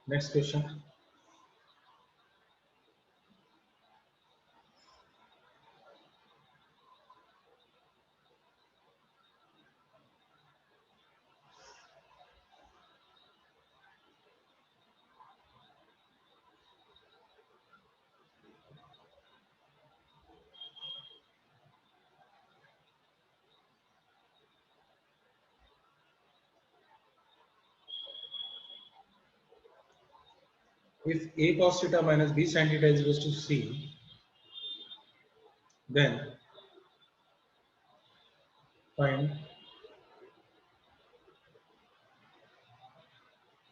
Next question. If a cos theta minus b sin theta is equals to c, then find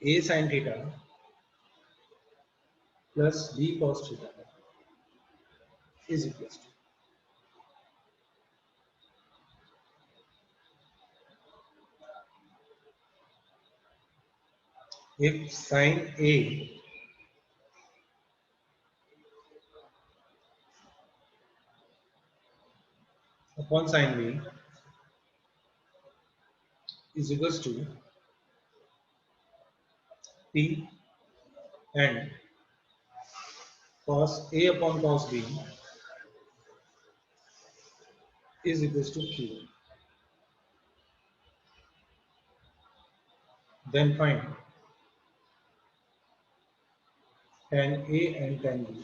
a sin theta plus b cos theta is equals to. If sin a upon sin b is equals to p and cos a upon cos b is equals to q, then find tan a and tan b.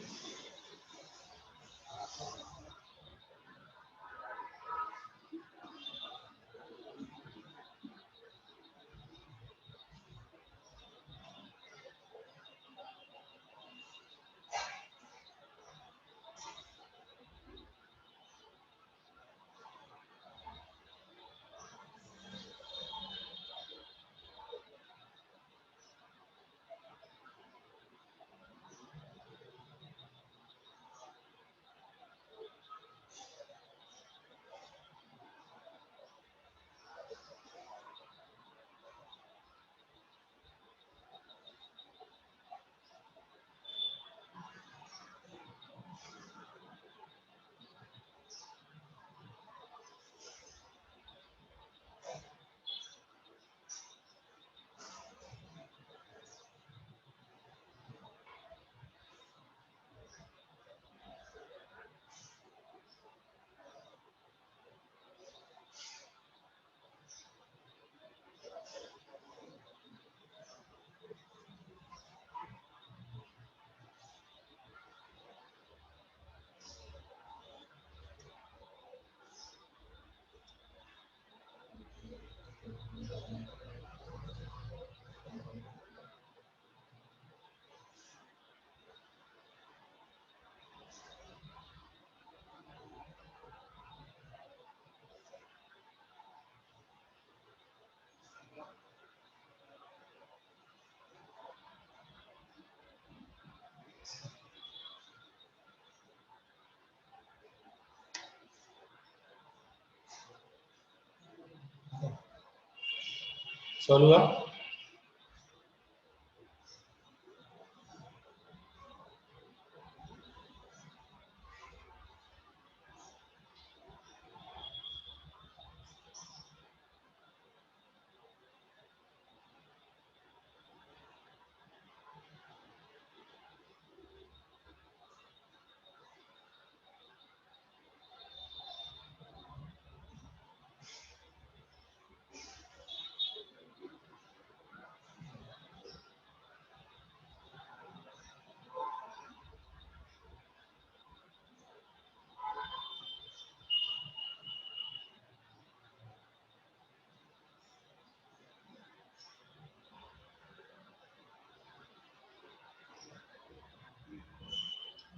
Solve हुआ?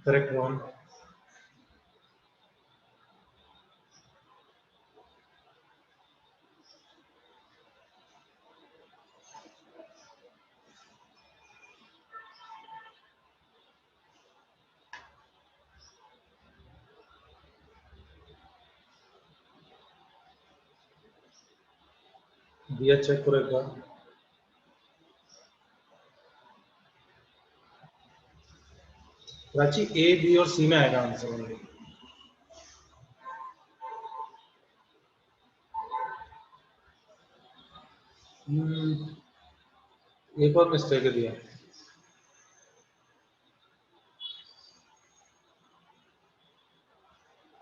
Correct one. दिया check करो एक बार. Prachi A B और सी में आएगा answer only. एक और mistake है दिया.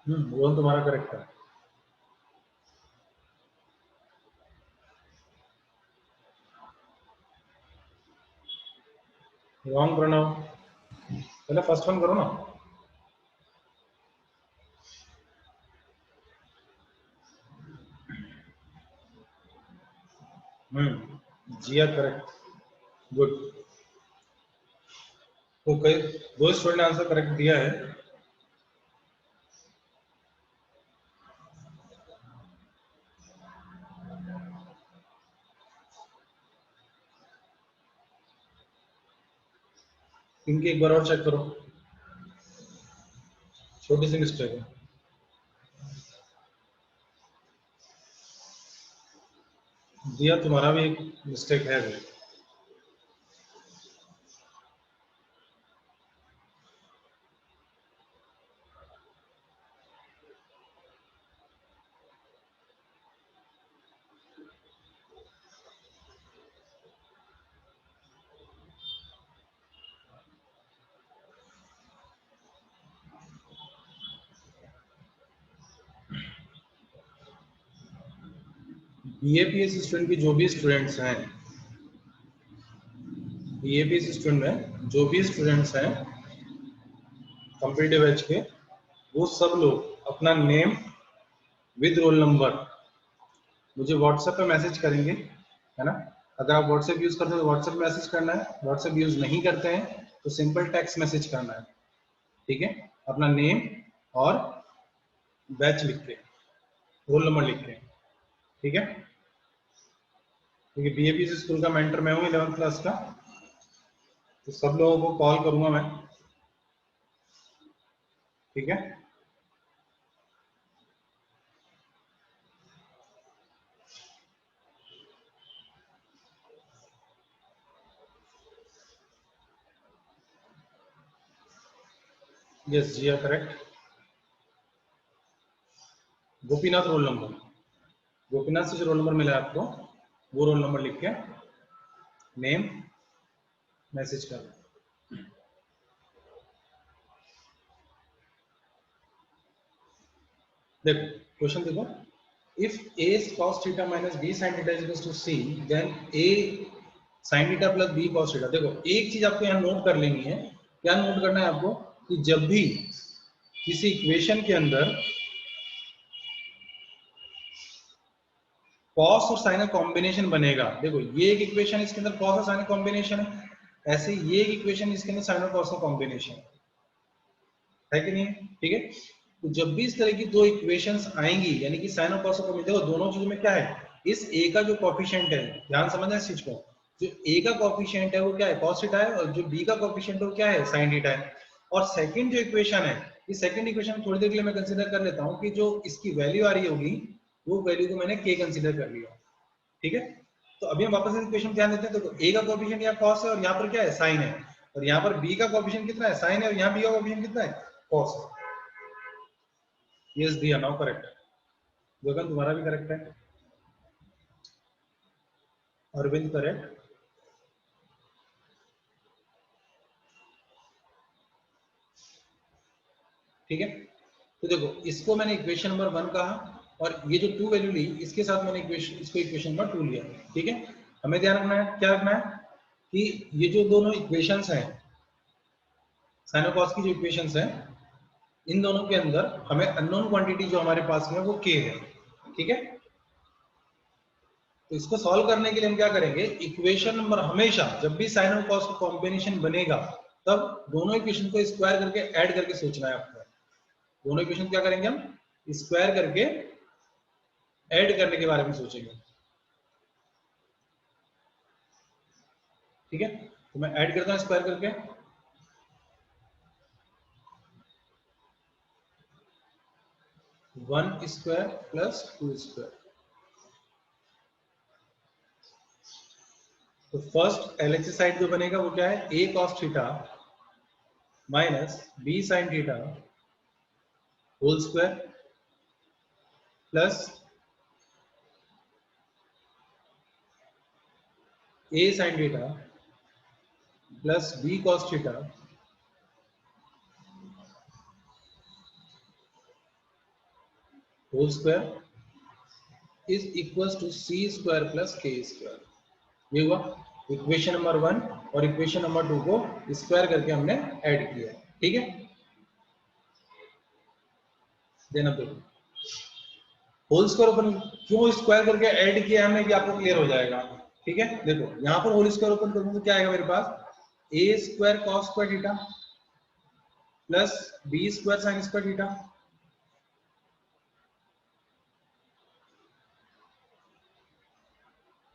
रोहन तुम्हारा करेक्ट है। रॉन्ग प्रणव, पहले फर्स्ट वन करो ना। जिया करेक्ट, गुड। तो कई दो स्टूडेंट ने आंसर करेक्ट दिया है। इनकी एक बार और चेक करो, छोटी सी मिस्टेक है। दिया तुम्हारा भी एक मिस्टेक है भी। बीएपीएस स्टूडेंट की जो भी स्टूडेंट्स हैं, बीएपीएस स्टूडेंट में जो भी स्टूडेंट्स हैं कॉम्पिटिटिव एज के, वो सब लोग अपना नेम विद रोल नंबर मुझे व्हाट्सएप पे मैसेज करेंगे, है ना। अगर आप व्हाट्सएप यूज करते हो तो व्हाट्सएप मैसेज करना है, व्हाट्सएप यूज नहीं करते हैं तो सिंपल टेक्स्ट मैसेज करना है, ठीक है। अपना नेम और बैच लिख के, रोल नंबर लिख के, ठीक है। क्योंकि बीएपी स्कूल का मेंटर मैं हूँ 11th क्लास का, तो सब लोगों को कॉल करूंगा मैं, ठीक है। यस जी correct. Gopinath roll number, Gopinath से जो रोल नंबर मिला है आपको, वो रोल नंबर लिख के नेम मैसेज कर। देखो क्वेश्चन देखो, if a cos theta minus b sin theta is equals to c, then a sin theta plus b cos theta। देखो एक चीज आपको यहाँ नोट कर लेनी है, क्या नोट करना है आपको, कि जब भी किसी इक्वेशन के अंदर कॉस और साइन का कॉम्बिनेशन बनेगा, देखो ये एक इक्वेशन इसके अंदर कॉस और साइन का कॉम्बिनेशन है, ऐसे ये एक इक्वेशन इसके अंदर साइन और कॉस का कॉम्बिनेशन है कि नहीं, ठीक है। तो जब भी इस तरह की दो इक्वेशंस आएंगी, यानी कि साइन और कॉस का कॉम्बिनेशन, देखो दोनों चीजों में क्या है, इस ए का जो कोएफिशिएंट है, ध्यान समझना इस चीज को, जो ए का कोएफिशिएंट है वो क्या है, कॉस थीटा है, और जो बी का कोएफिशिएंट है वो क्या है, साइन थीटा है। और सेकंड जो इक्वेशन है, इस सेकंड इक्वेशन थोड़ी देर के लिए मैं कंसीडर कर लेता हूं कि जो इसकी वैल्यू आ रही होगी, वो वैल्यू को मैंने के कंसीडर कर लिया, ठीक है। तो अभी हम वापस इस इक्वेशन ध्यान देते हैं, तो ए का कोएफिशिएंट यहाँ कॉस है और यहाँ पर क्या है, साइन है, और यहाँ पर बी का कोएफिशिएंट कितना है, साइन है, और यहाँ बी का कोएफिशिएंट कितना है, कॉस है। यस दिया, नाउ करेक्ट। गगन तुम्हारा भी करेक्ट है, अरविंद करेक्ट, ठीक है। तो देखो इसको मैंने इक्वेशन नंबर 1 कहा, और ये जो 2 वैल्यू ली इसके साथ मैंने इसको इक्वेशन नंबर 2 लिया, ठीक है। हमें ध्यान रखना है, क्या रखना है, कि ये जो दोनों इक्वेशंस हैं, साइन और कॉस की जो इक्वेशंस हैं, इन दोनों के अंदर हमें अननोन क्वांटिटी जो हमारे पास में है वो के है, ठीक है। तो इसको सॉल्व करने के लिए हम क्या करेंगे, इक्वेशन नंबर हमेशा जब भी साइन और कॉस का कॉम्बिनेशन बनेगा, तब दोनों इक्वेशन को स्क्वायर करके ऐड करके सोचना है आपको। दोनों इक्वेशन क्या करेंगे, हम स्क्वायर करके ऐड करने के बारे में सोचेंगे, ठीक है। तो मैं ऐड करता हूं स्क्वायर करके, 1 स्क्वायर प्लस 2 स्क्वायर। तो फर्स्ट एलएचएस साइड जो बनेगा वो क्या है, a cos theta minus b sin theta whole square plus a sin theta plus b cos theta whole square is equal to C square plus K square. ये हुआ equation number 1 और equation number 2 को square करके हमने add किया। ठीक है, then अब देखो होल स्क्वायर ओपन क्यों स्क्वायर करके ऐड किया हमने, कि आपको क्लियर हो जाएगा। ठीक है, देखो यहां पर होल स्क्वायर ओपन करूंगा तो क्या आएगा मेरे पास, A square cos square theta plus B square sine square theta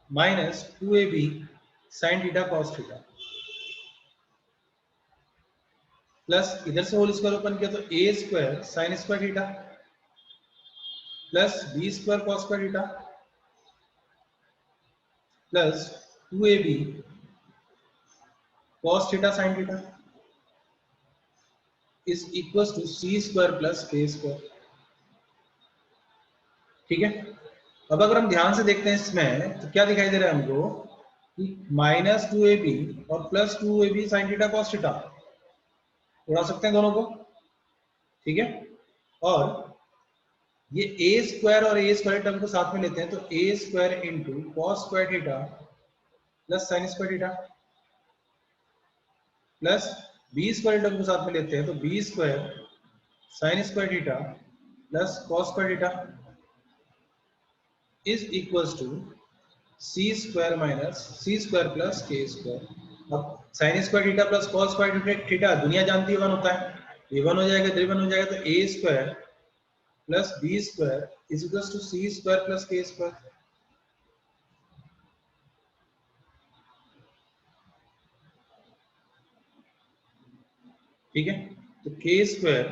minus 2ab sine theta cos theta plus इधर से होल स्क्वायर ओपन किया तो A square sine square theta plus B square cos square theta plus 2ab cos theta sin theta is equal to C square plus K square. ठीक है, अब अगर हम ध्यान से देखते हैं इसमें तो क्या दिखाई दे रहा है हमको कि माइनस 2ab और plus 2ab sin theta cos theta उड़ा सकते हैं दोनों को। ठीक है, और ये ए स्क्वायर और ए स्क्वायर टर्म को साथ में लेते हैं तो A square into cos square theta plus sine square theta plus B square term को साथ में लेते हैं तो B square sine square theta plus cos square theta is equals to C square minus C square plus K square. अब sine square theta plus cos square theta दुनिया जानती है 1 होता है, ये 1 हो जाएगा, इधर 1 हो जाएगा तो A square plus B square is equals to C square plus K square. ठीक है, तो K square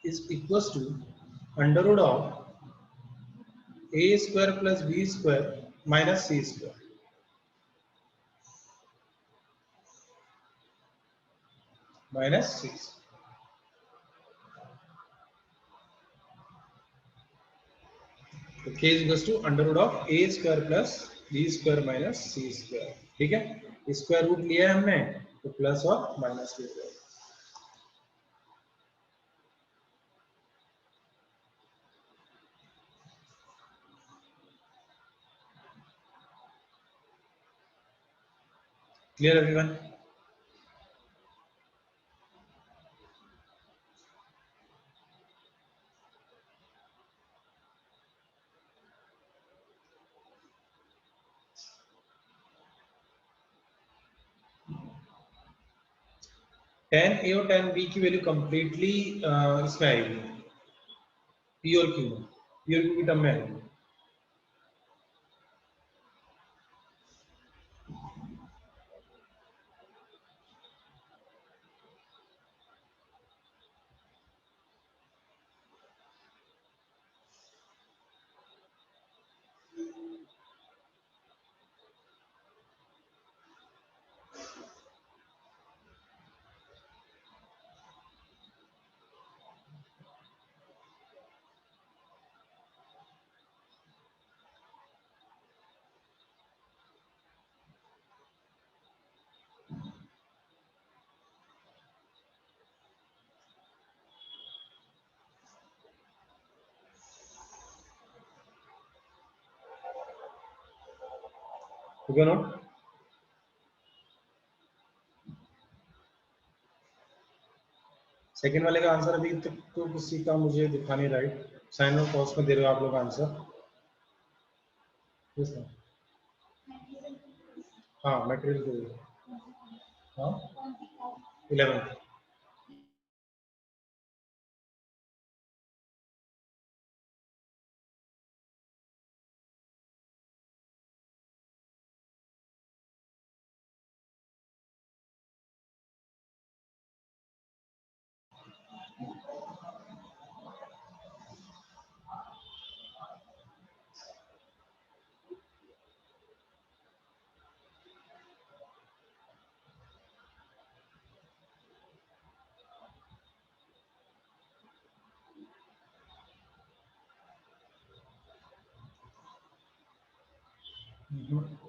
is equals to under root of A square plus B square minus C square minus 6। तो k is equals to under root of A square plus B square minus C square. ठीक है, square root लिया है हमने तो plus और minus ले लिया। Clear everyone? tan a और tan b की वैल्यू कंप्लीटली इसमें आएगी p और q में, p और q की टर्म में आएगी। ठीक है नोट? सेकंड वाले का आंसर अभी तक तो किसी का मुझे दिखा नहीं, राइट? साइन और कॉस में दे रहे हो आप लोग आंसर। yes, हाँ मटेरियल दे रहे हो। हाँ 11।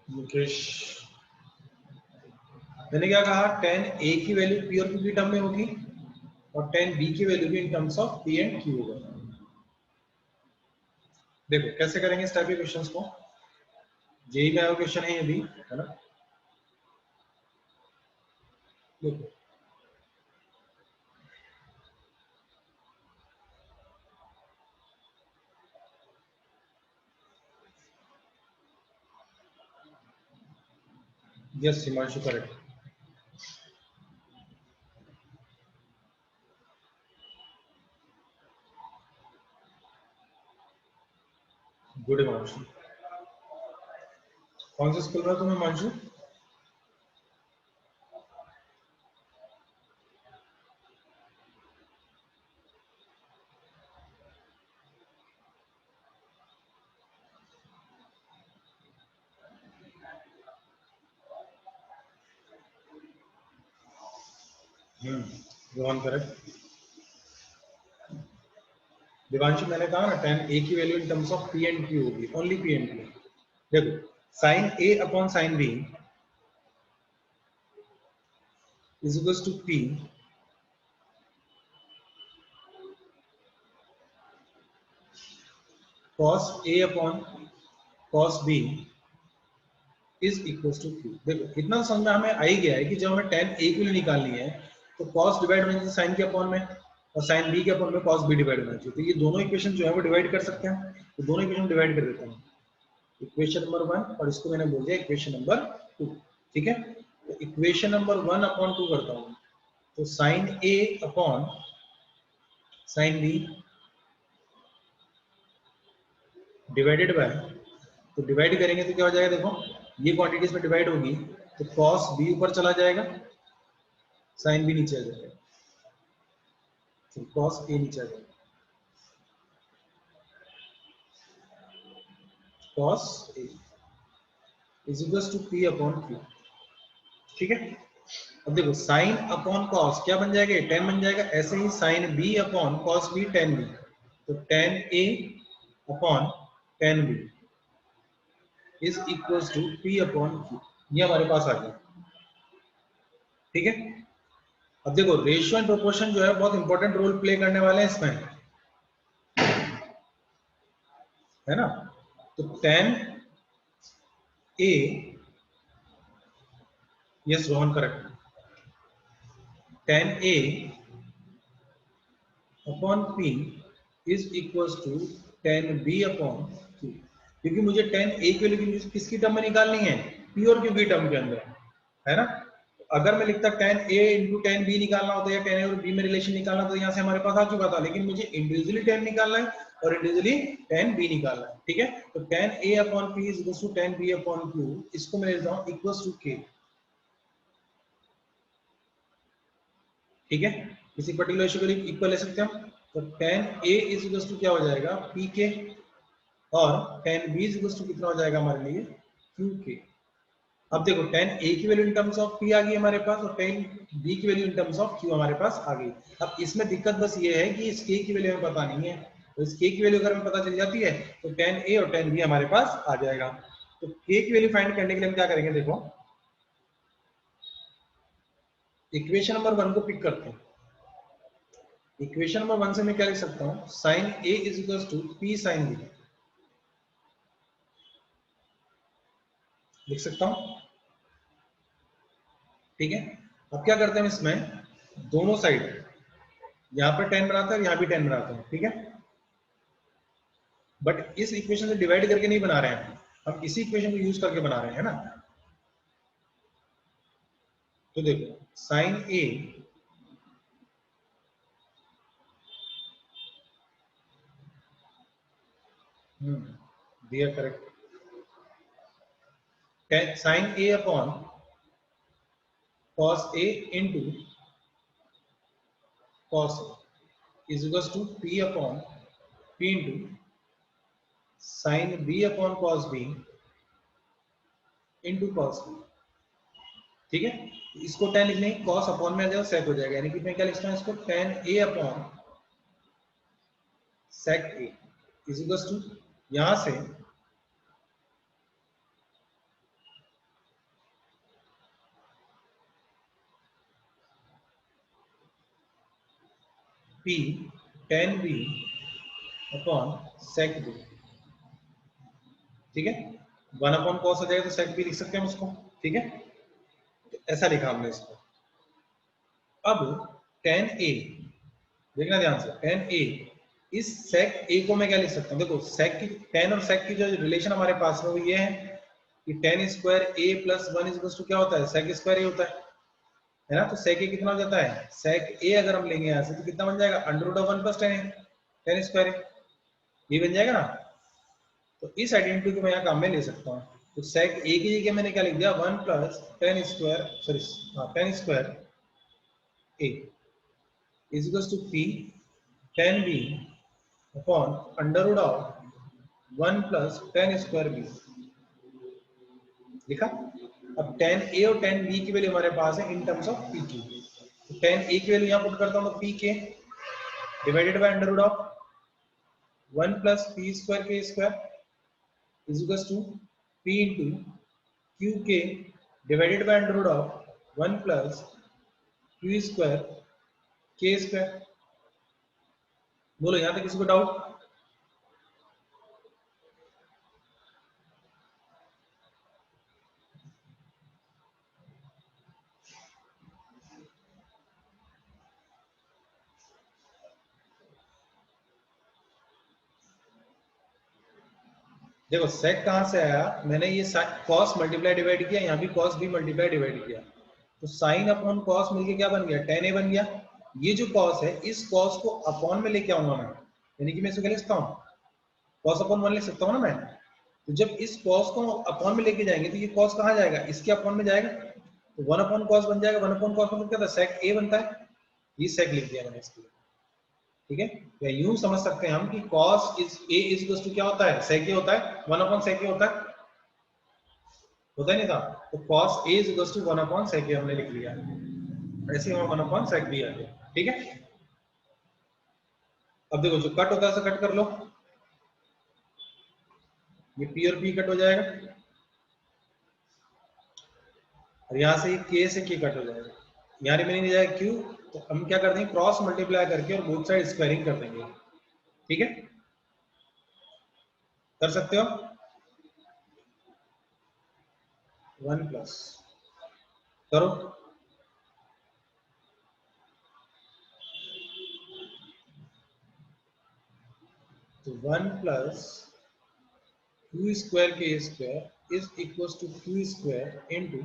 मुकेश, मैंने क्या कहा, tan a की वैल्यू p और q की टर्म में होगी और tan b की वैल्यू भी इन terms of p and q होगा। देखो कैसे करेंगे इस टाइप के क्वेश्चंस को, जेई में आया क्वेश्चन है ये भी, है ना। देखो yes Himanshu correct. Good Himanshu. कौन से स्कूल में हो तुम हिमांशु? रोहन करेक्ट। दिवांशु मैंने कहा ना tan a की value in terms of p and q होगी, ओनली p एंड q। देखो sin a upon sin b is equals to p cos a upon cos b is equals to q। देखो इतना समझ में हमें आ ही गया है कि जब हमें tan a की वैल्यू निकालनी है तो cos डिवाइड होना चाहिए sin के अपॉन में, और sin b के अपॉन में cos b डिवाइड होना चाहिए। तो ये दोनों इक्वेशन जो है वो डिवाइड कर सकते हैं, तो दोनों इक्वेशन डिवाइड कर देते हैं। इक्वेशन नंबर 1 और इसको मैंने बोल दिया इक्वेशन नंबर 2। ठीक है, तो इक्वेशन नंबर 1 अपॉन 2 करता हूं, तो sine A upon sine B divided by, तो डिवाइड करेंगे तो क्या हो जाएगा, देखो ये क्वांटिटीज में डिवाइड होगी तो cos b ऊपर चला जाएगा, साइन बी नीचे आ जाएगा, तो cos a नीचे आ जाएगा, cos a is equal to p upon q। ठीक है, अब देखो साइन अपॉन कॉस क्या बन जाएगा, टेन बन जाएगा। ऐसे ही sine B upon cos B tan B, तो tan A upon tan B is equal to P upon Q, ये हमारे पास आ गया। ठीक है, अब देखो रेशियो एंड प्रोपोर्शन जो है बहुत इंपॉर्टेंट रोल प्ले करने वाले हैं इसमें, है ना। तो tan A, yes Rohan correct, tan A upon P is equal to tan B upon Q, क्योंकि मुझे टेन ए की वैल्यू किसकी टर्म में निकालनी है, पी और क्यू की टर्म के अंदर, है ना। अगर मैं लिखता टेन ए इंटू टेन बी निकालना होता या टेन ए और बी में रिलेशन निकालना, तो यहाँ से हमारे पास आ चुका था, लेकिन मुझे इंडिविजुअली टेन निकालना है और इंडिविजुअली टेन बी निकालना है। ठीक है, तो tan A upon P is equal to tan B upon Q, इसको मैं लेता हूँ इक्वल टू के। ठीक है, किसी पर्टिकुलर रेशियो के लिए इक्वल ले सकते हैं हम, तो tan A is equal to क्या हो जाएगा, पी के, और tan B is equal to कितना हो जाएगा हमारे लिए, क्यू के। अब देखो टेन ए की value in terms of P आ गई हमारे पास, और टेन बी की value in terms of Q हमारे पास आ गई। अब इसमें दिक्कत बस ये है कि इस के की वैल्यू हमें पता नहीं है, तो इस के की वैल्यू अगर हमें पता चल जाती है तो टेन ए और टेन बी हमारे पास आ जाएगा। तो के की वैल्यू फाइंड करने के लिए हम क्या करेंगे, देखो इक्वेशन नंबर 1 को पिक करते हैं। इक्वेशन नंबर 1 से मैं क्या लिख सकता हूँ, sine A is equal to P sine B लिख सकता हूँ। ठीक है, अब क्या करते हैं इसमें, दोनों साइड यहाँ पे 10 बनाते हैं और यहाँ भी 10 बनाते हैं। ठीक है, बट इस इक्वेशन से डिवाइड करके नहीं बना रहे हैं हम इसी इक्वेशन को यूज करके बना रहे हैं, है ना। तो देखो साइन ए दिया correct, sine A upon cos A into cos A is equal to P upon P into sine B upon cos B into cos B. ठीक है, इसको 10 लिखने कॉस अपॉन में आ जाएगा सेक हो जाएगा, यानी कि मैं क्या लिखता हूँ इसको, tan A upon sec A is equal to, यहां से P tan B upon sec B। ठीक है, 1/cos हो जाएगा तो sec b लिख सकते हैं हम उसको, ठीक है, तो ऐसा लिखा हमने इसको। अब tan a देखना ध्यान से, tan a, इस sec a को मैं क्या लिख सकता हूँ, देखो sec की, tan और sec की जो रिलेशन हमारे पास में वो ये है कि tan square a plus 1 is equal to क्या होता है, sec स्क्वायर a होता है ना। तो sec a कितना हो जाता है, sec a अगर हम लेंगे यहाँ से तो कितना बन जाएगा, √1 प्लस tan स्क्वायर a, ये बन जाएगा ना। तो इस आइडेंटिटी को मैं यहाँ काम में ले सकता हूँ। तो sec a की जगह मैंने क्या लिख दिया, 1 plus tan square, sorry tan square a is equal to p tan b upon √1 plus tan square b लिखा। अब tan a और tan b की वैल्यू हमारे पास है इन टर्म्स ऑफ pk। तो tan a की वैल्यू यहाँ पुट करता हूँ तो pk divided by √1 plus p square k square is equal to p into qk divided by √1 plus q square k square. बोलो यहाँ तक किसी को डाउट? देखो sec कहां से आया, मैंने ये cos मल्टीप्लाई डिवाइड किया, यहाँ भी cos भी मल्टीप्लाई डिवाइड किया, तो sin अपॉन cos मिलके क्या बन गया, tan a बन गया। ये जो cos है, इस cos को अपॉन में लेके आऊंगा मैं, यानी कि मैं इसको क्या लिख सकता हूँ, cos अपॉन 1 लिख सकता हूँ ना मैं। तो जब इस cos को अपॉन में लेके जाएंगे तो ये cos कहाँ जाएगा, इसके अपॉन में जाएगा, तो 1 अपॉन cos बन जाएगा। 1 अपॉन cos मतलब क्या था, sec a बनता है, ये sec लिख दिया मैंने इसके लिए, ठीक है। या यूं समझ सकते हैं हम कि cos is a is equal to क्या होता है, sec a होता है, 1 अपॉन sec a होता ही नहीं था। तो cos a is equal to 1 upon sec a हमने लिख लिया, ऐसे ही 1 अपॉन sec b आ गया, ठीक है। अब देखो जो कट होता है उसे कट कर लो, ये p और p कट हो जाएगा, और यहां से k से k कट हो जाएगा, यहाँ रिमेनिंग नहीं जाएगा q। तो हम क्या कर देंगे, क्रॉस मल्टीप्लाई करके और बोथ साइड स्क्वायरिंग कर देंगे, ठीक है, कर सकते हो। 1 प्लस करो, तो 1 plus q square k square is equal to q square into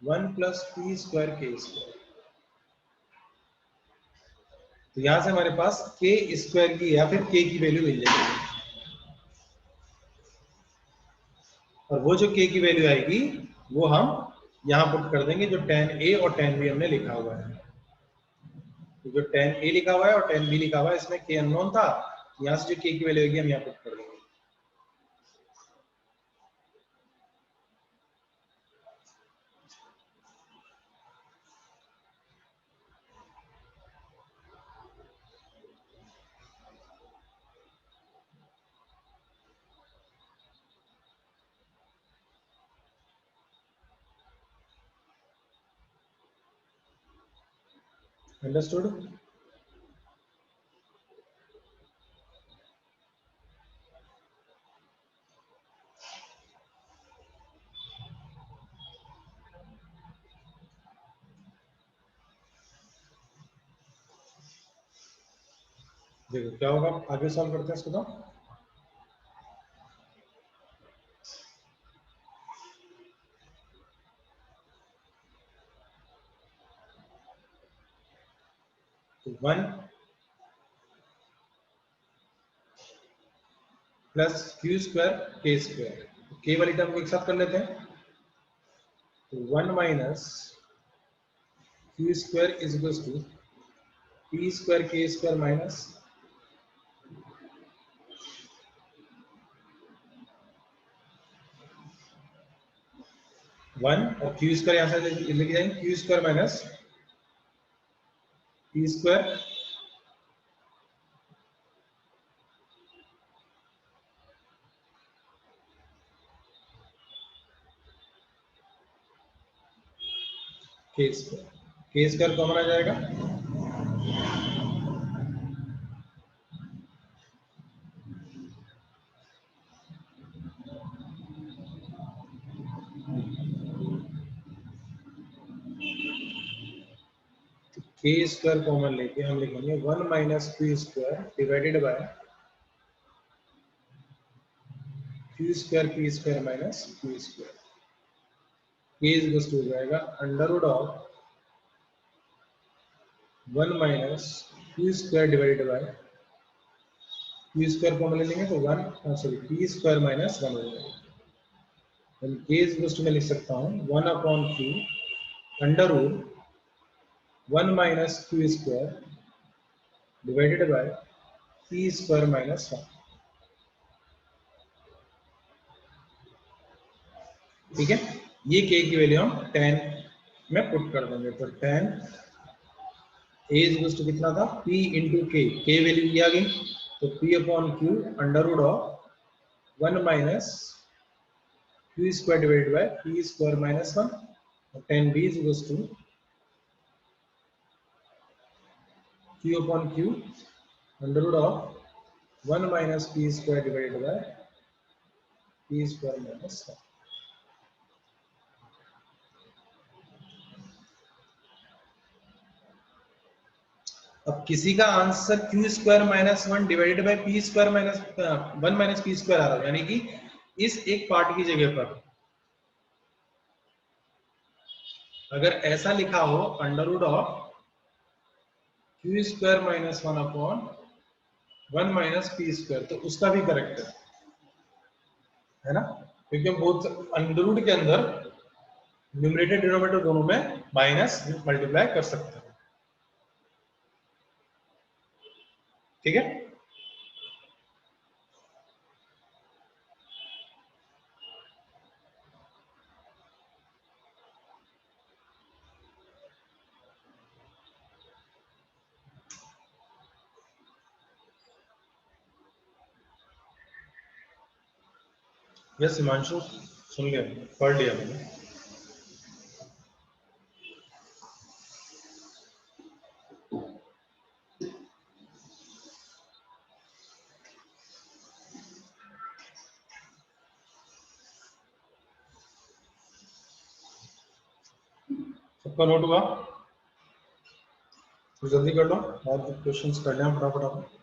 1 plus p square k square. तो यहां से हमारे पास k स्क्वायर की या फिर k की वैल्यू मिल जाएगी, और वो जो k की वैल्यू आएगी वो हम यहां पुट कर देंगे, जो tan a और tan b हमने लिखा हुआ है। तो जो tan a लिखा हुआ है और tan b लिखा हुआ है, इसमें k अननोन था, यहां से जो k की वैल्यू आएगी हम यहां पुट कर देंगे। अंडरस्टूड? देखो क्या होगा, आगे सॉल्व करते हैं इसको। तो 1 plus Q square K square, के वाली टर्म को एक साथ कर लेते हैं, तो 1 minus Q square is equal to P square K square minus 1, और क्यू स्क्वायर यहाँ से लेके जाएंगे, Q square minus P square K square common आ जाएगा, के स्क्वायर कॉमन लेके हम लिखेंगे 1 minus Q square divided by Q square P square minus Q square. K is हो जाएगा under root of 1 minus Q square divided by Q square common ले लेंगे तो 1 सॉरी पी स्क्वायर माइनस 1 हो जाएगा। के इज मैं लिख सकता हूँ 1 upon Q under root 1 minus Q square divided by P square minus 1। ठीक है, ये के की वैल्यू हम 10 में पुट कर देंगे तो 10 ए इज कितना था p इंटू के वैल्यू की आ गई तो p upon Q under root of 1 minus Q square divided by p square minus 1। 10 b is to q upon Q under root of 1 minus p square divided by p square minus 1। अब किसी का answer Q square minus 1 divided by P square minus 1 minus P square आ रहा है, यानी कि इस एक पार्ट की जगह पर अगर ऐसा लिखा हो under root of Q square minus 1 upon 1 minus P square तो उसका भी करेक्ट है ना, क्योंकि हम बोथ अंडर रूट के अंदर न्यूमरेटर डिनोमिनेटर दोनों में माइनस मल्टीप्लाई कर सकते हैं। ठीक है, यस हिमांशु सुन लिया, पढ़ लिया मैंने। सबका नोट हुआ तो जल्दी कर लो, और क्वेश्चंस कर लें फटाफट।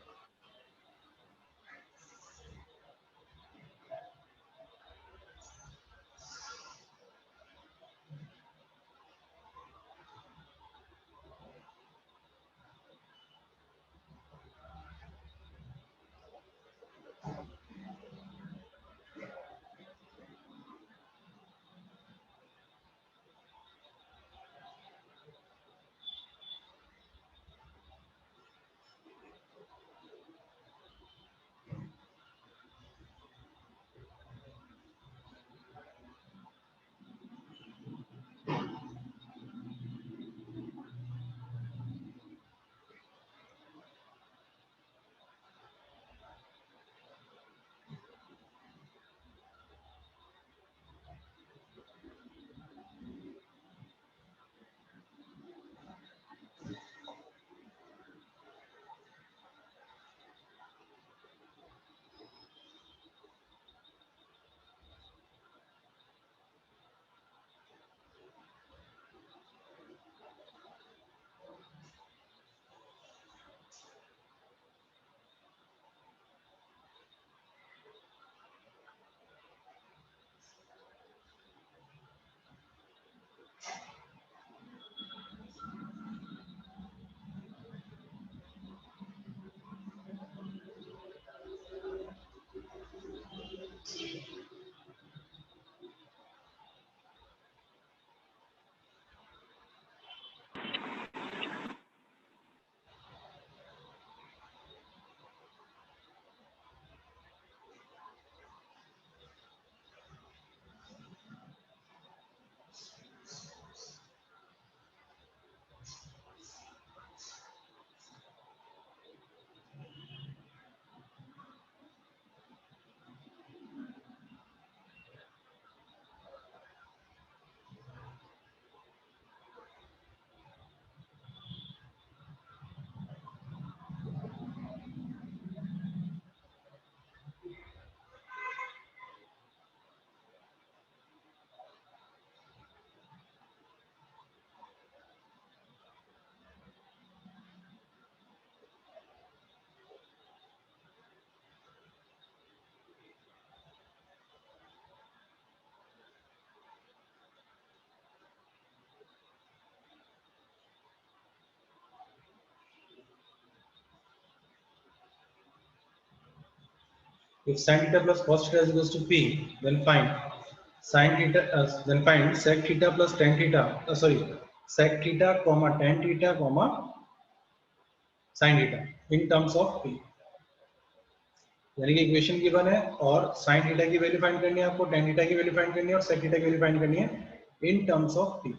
If sin theta plus cos theta is equals to P, then find sin theta, then find sec theta plus tan theta, sec theta comma tan theta comma sin theta in terms of P. यानी कि equation given है और sin theta की value find करनी है आपको, tan theta की value find करनी है और sec थीटा की वैल्यू फाइंड करनी है in terms of P.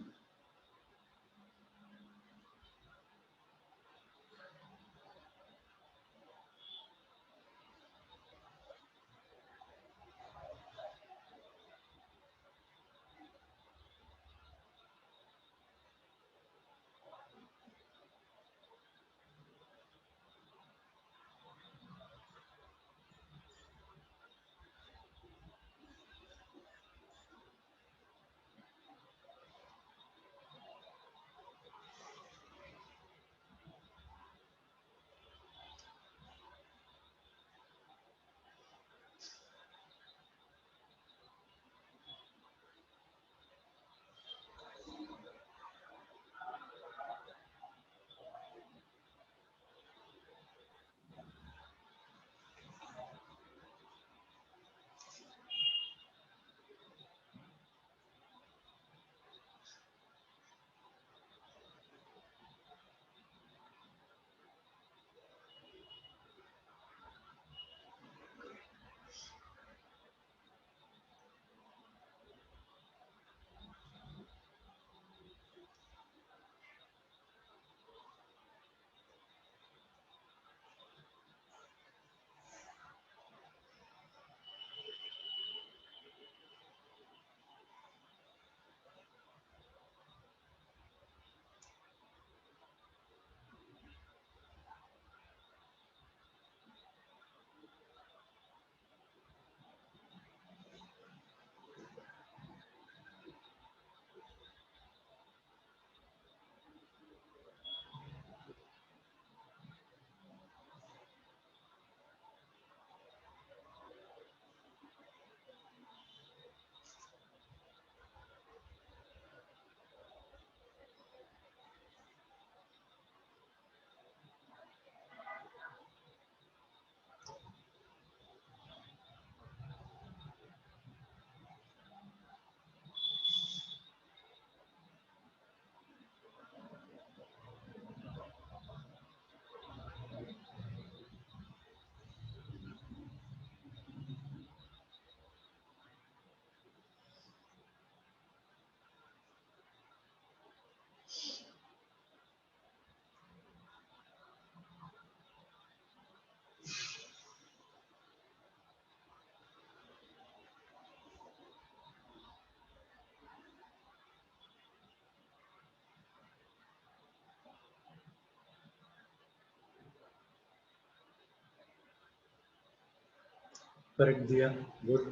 Correct दिया, good.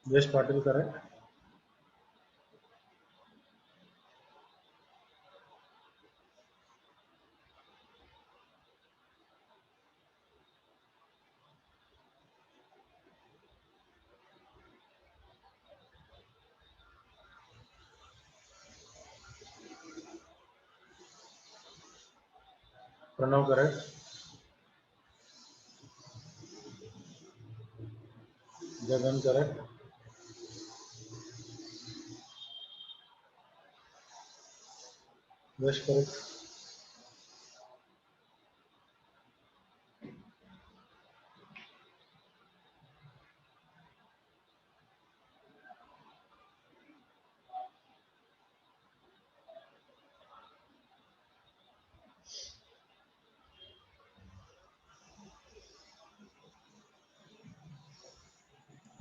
Yash Patil correct. Pranav correct. Jagan correct. Yash correct.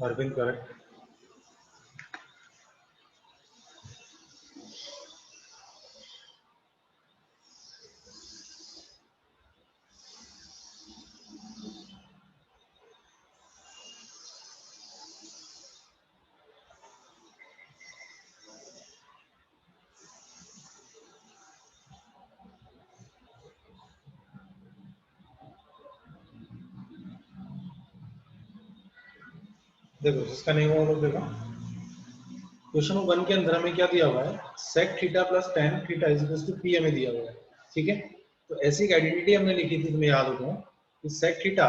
Arvind correct. देखो जिसका नहीं हुआ वो लोग देखो, क्वेश्चन 1 के अंदर हमें क्या दिया हुआ है, sec theta plus tan theta is equal to p हमें दिया हुआ है। ठीक है, तो ऐसी एक आइडेंटिटी हमने लिखी थी, तुम्हें याद हो तो, कि sec theta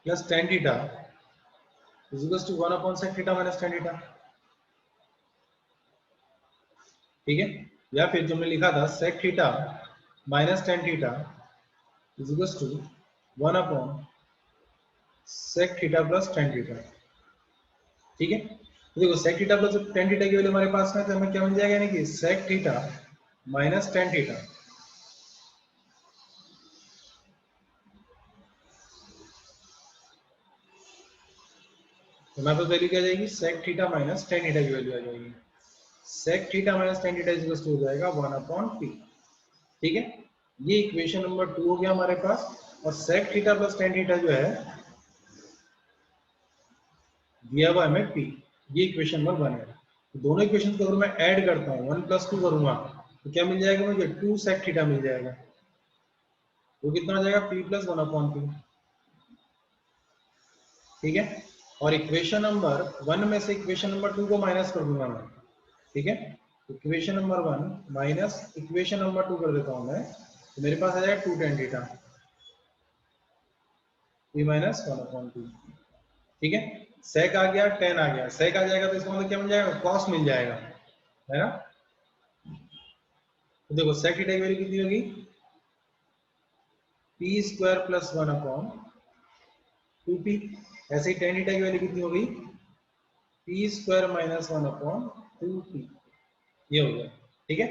plus tan theta is equal to 1 upon sec theta minus tan theta. ठीक है, या फिर जो हमने लिखा था sec theta minus tan theta is equal to 1 upon sec theta plus tan theta. ठीक है, तो देखो sec theta plus tan theta की वैल्यू हमारे पास में है, तो हमें क्या मिल जाएगा, यानी कि sec theta minus tan theta. तो हमारे पास वैल्यू क्या आ जाएगी, sec theta minus tan theta की वैल्यू आ जाएगी। sec theta minus tan theta is equal to हो जाएगा 1 अपॉन p। ठीक है, ये इक्वेशन नंबर 2 हो गया हमारे पास। और sec theta plus tan theta जो है दिया हुआ हमें p, ये इक्वेशन नंबर 1 है। तो दोनों इक्वेशन को अगर मैं ऐड करता हूँ 1 प्लस 2 करूंगा, तो क्या मिल जाएगा मुझे, 2 sec थीटा मिल जाएगा। वो कितना हो जाएगा, p प्लस 1 अपॉन p। ठीक है, और इक्वेशन नंबर 1 में से इक्वेशन नंबर 2 को माइनस कर दूंगा मैं। ठीक है, equation number 1 minus equation number 2 कर देता हूं मैं, तो मेरे पास आ जाएगा 2 tan theta p minus 1 upon 2। ठीक है, sec आ गया, tan आ गया, sec आ जाएगा तो इसका मतलब क्या मिल जाएगा, cos मिल जाएगा, है ना। तो देखो sec थीटा की वैल्यू कितनी होगी, p square plus 1 upon 2p। ऐसे ही tan थीटा की वैल्यू कितनी होगी, p square minus 1 upon 2p। ये हो गया। ठीक है,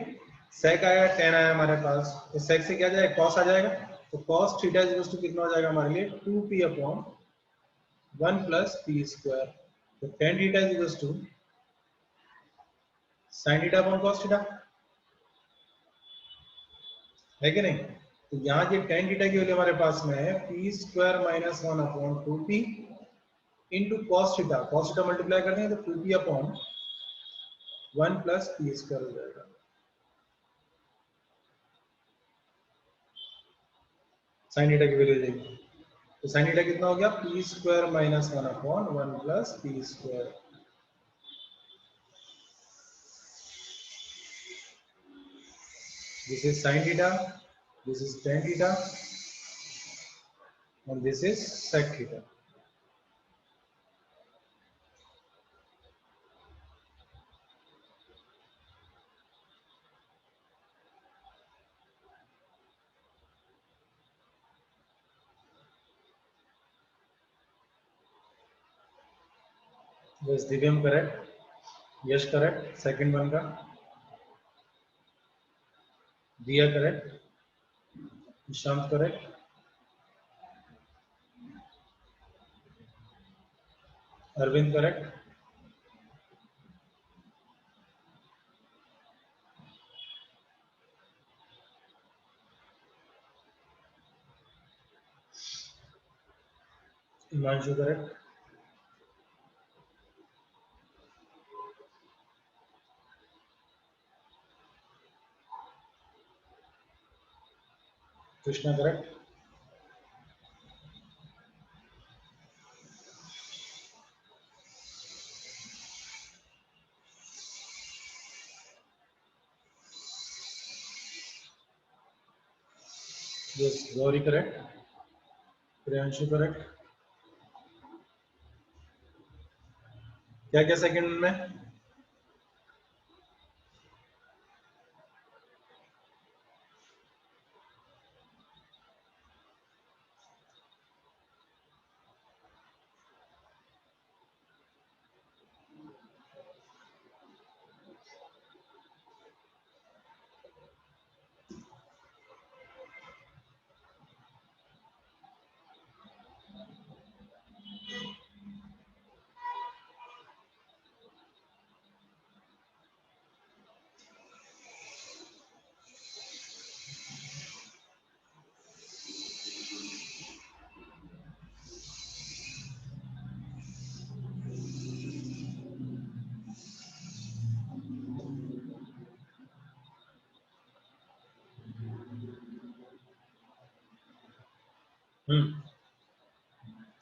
sec आया, tan आया हमारे पास, तो sec से क्या जाएगा, cos आ जाएगा। तो cos theta is equal to कितना हो जाएगा हमारे लिए, 2p upon 1 plus p square. तो tan theta is equal to sin theta upon cos theta, है कि नहीं। तो यहाँ जो tan थीटा की वैल्यू हमारे पास में है p square minus 1 upon 2p into cos theta multiply कर देंगे तो 2p upon 1 plus p square हो जाएगा। sin थीटा की वैल्यू हो जाएगी, तो sin थीटा कितना हो गया, p square minus 1 upon 1 plus p square. This is sin theta, this is tan theta, and this is sec theta. Yes, Divyam correct. Yes correct. Second one का Diya correct. Nishant correct. Arvind correct. Imanshu correct. Krishna correct. Yes, Gauri correct. Priyanshu correct. क्या क्या second में,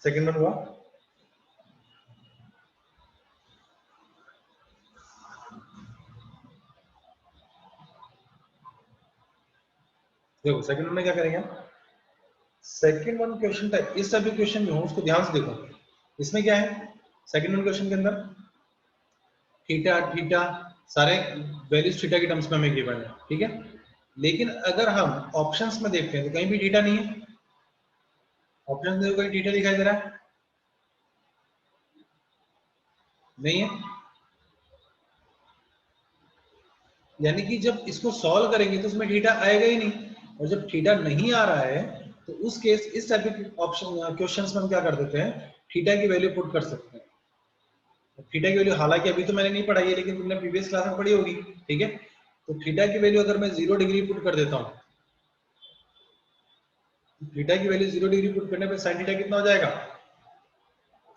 second one हुआ। देखो second one में क्या करेंगे, second one question type, इस टाइप के क्वेश्चन जो हो उसको ध्यान से देखो। इसमें क्या है, सेकंड वन क्वेश्चन के अंदर थीटा थीटा सारे वैल्यूज थीटा के टर्म्स में हमें गिवन है, ठीक है। लेकिन अगर हम ऑप्शंस में देखते हैं तो कहीं भी थीटा नहीं है। ऑप्शन में देखो कहीं थीटा दिखाई दे रहा है? नहीं है। यानी कि जब इसको सॉल्व करेंगे तो उसमें थीटा आएगा ही नहीं, और जब थीटा नहीं आ रहा है तो उस केस इस टाइप के ऑप्शन क्वेश्चंस में हम क्या कर देते हैं, थीटा की वैल्यू पुट कर सकते हैं। थीटा की वैल्यू हालांकि अभी तो मैंने नहीं पढ़ाई है, लेकिन तुमने प्रीवियस क्लास में पढ़ी होगी, ठीक है। तो थीटा की वैल्यू अगर मैं 0 डिग्री पुट कर देता हूँ, थीटा की वैल्यू 0 डिग्री पुट करने पे साइन थीटा कितना हो जाएगा,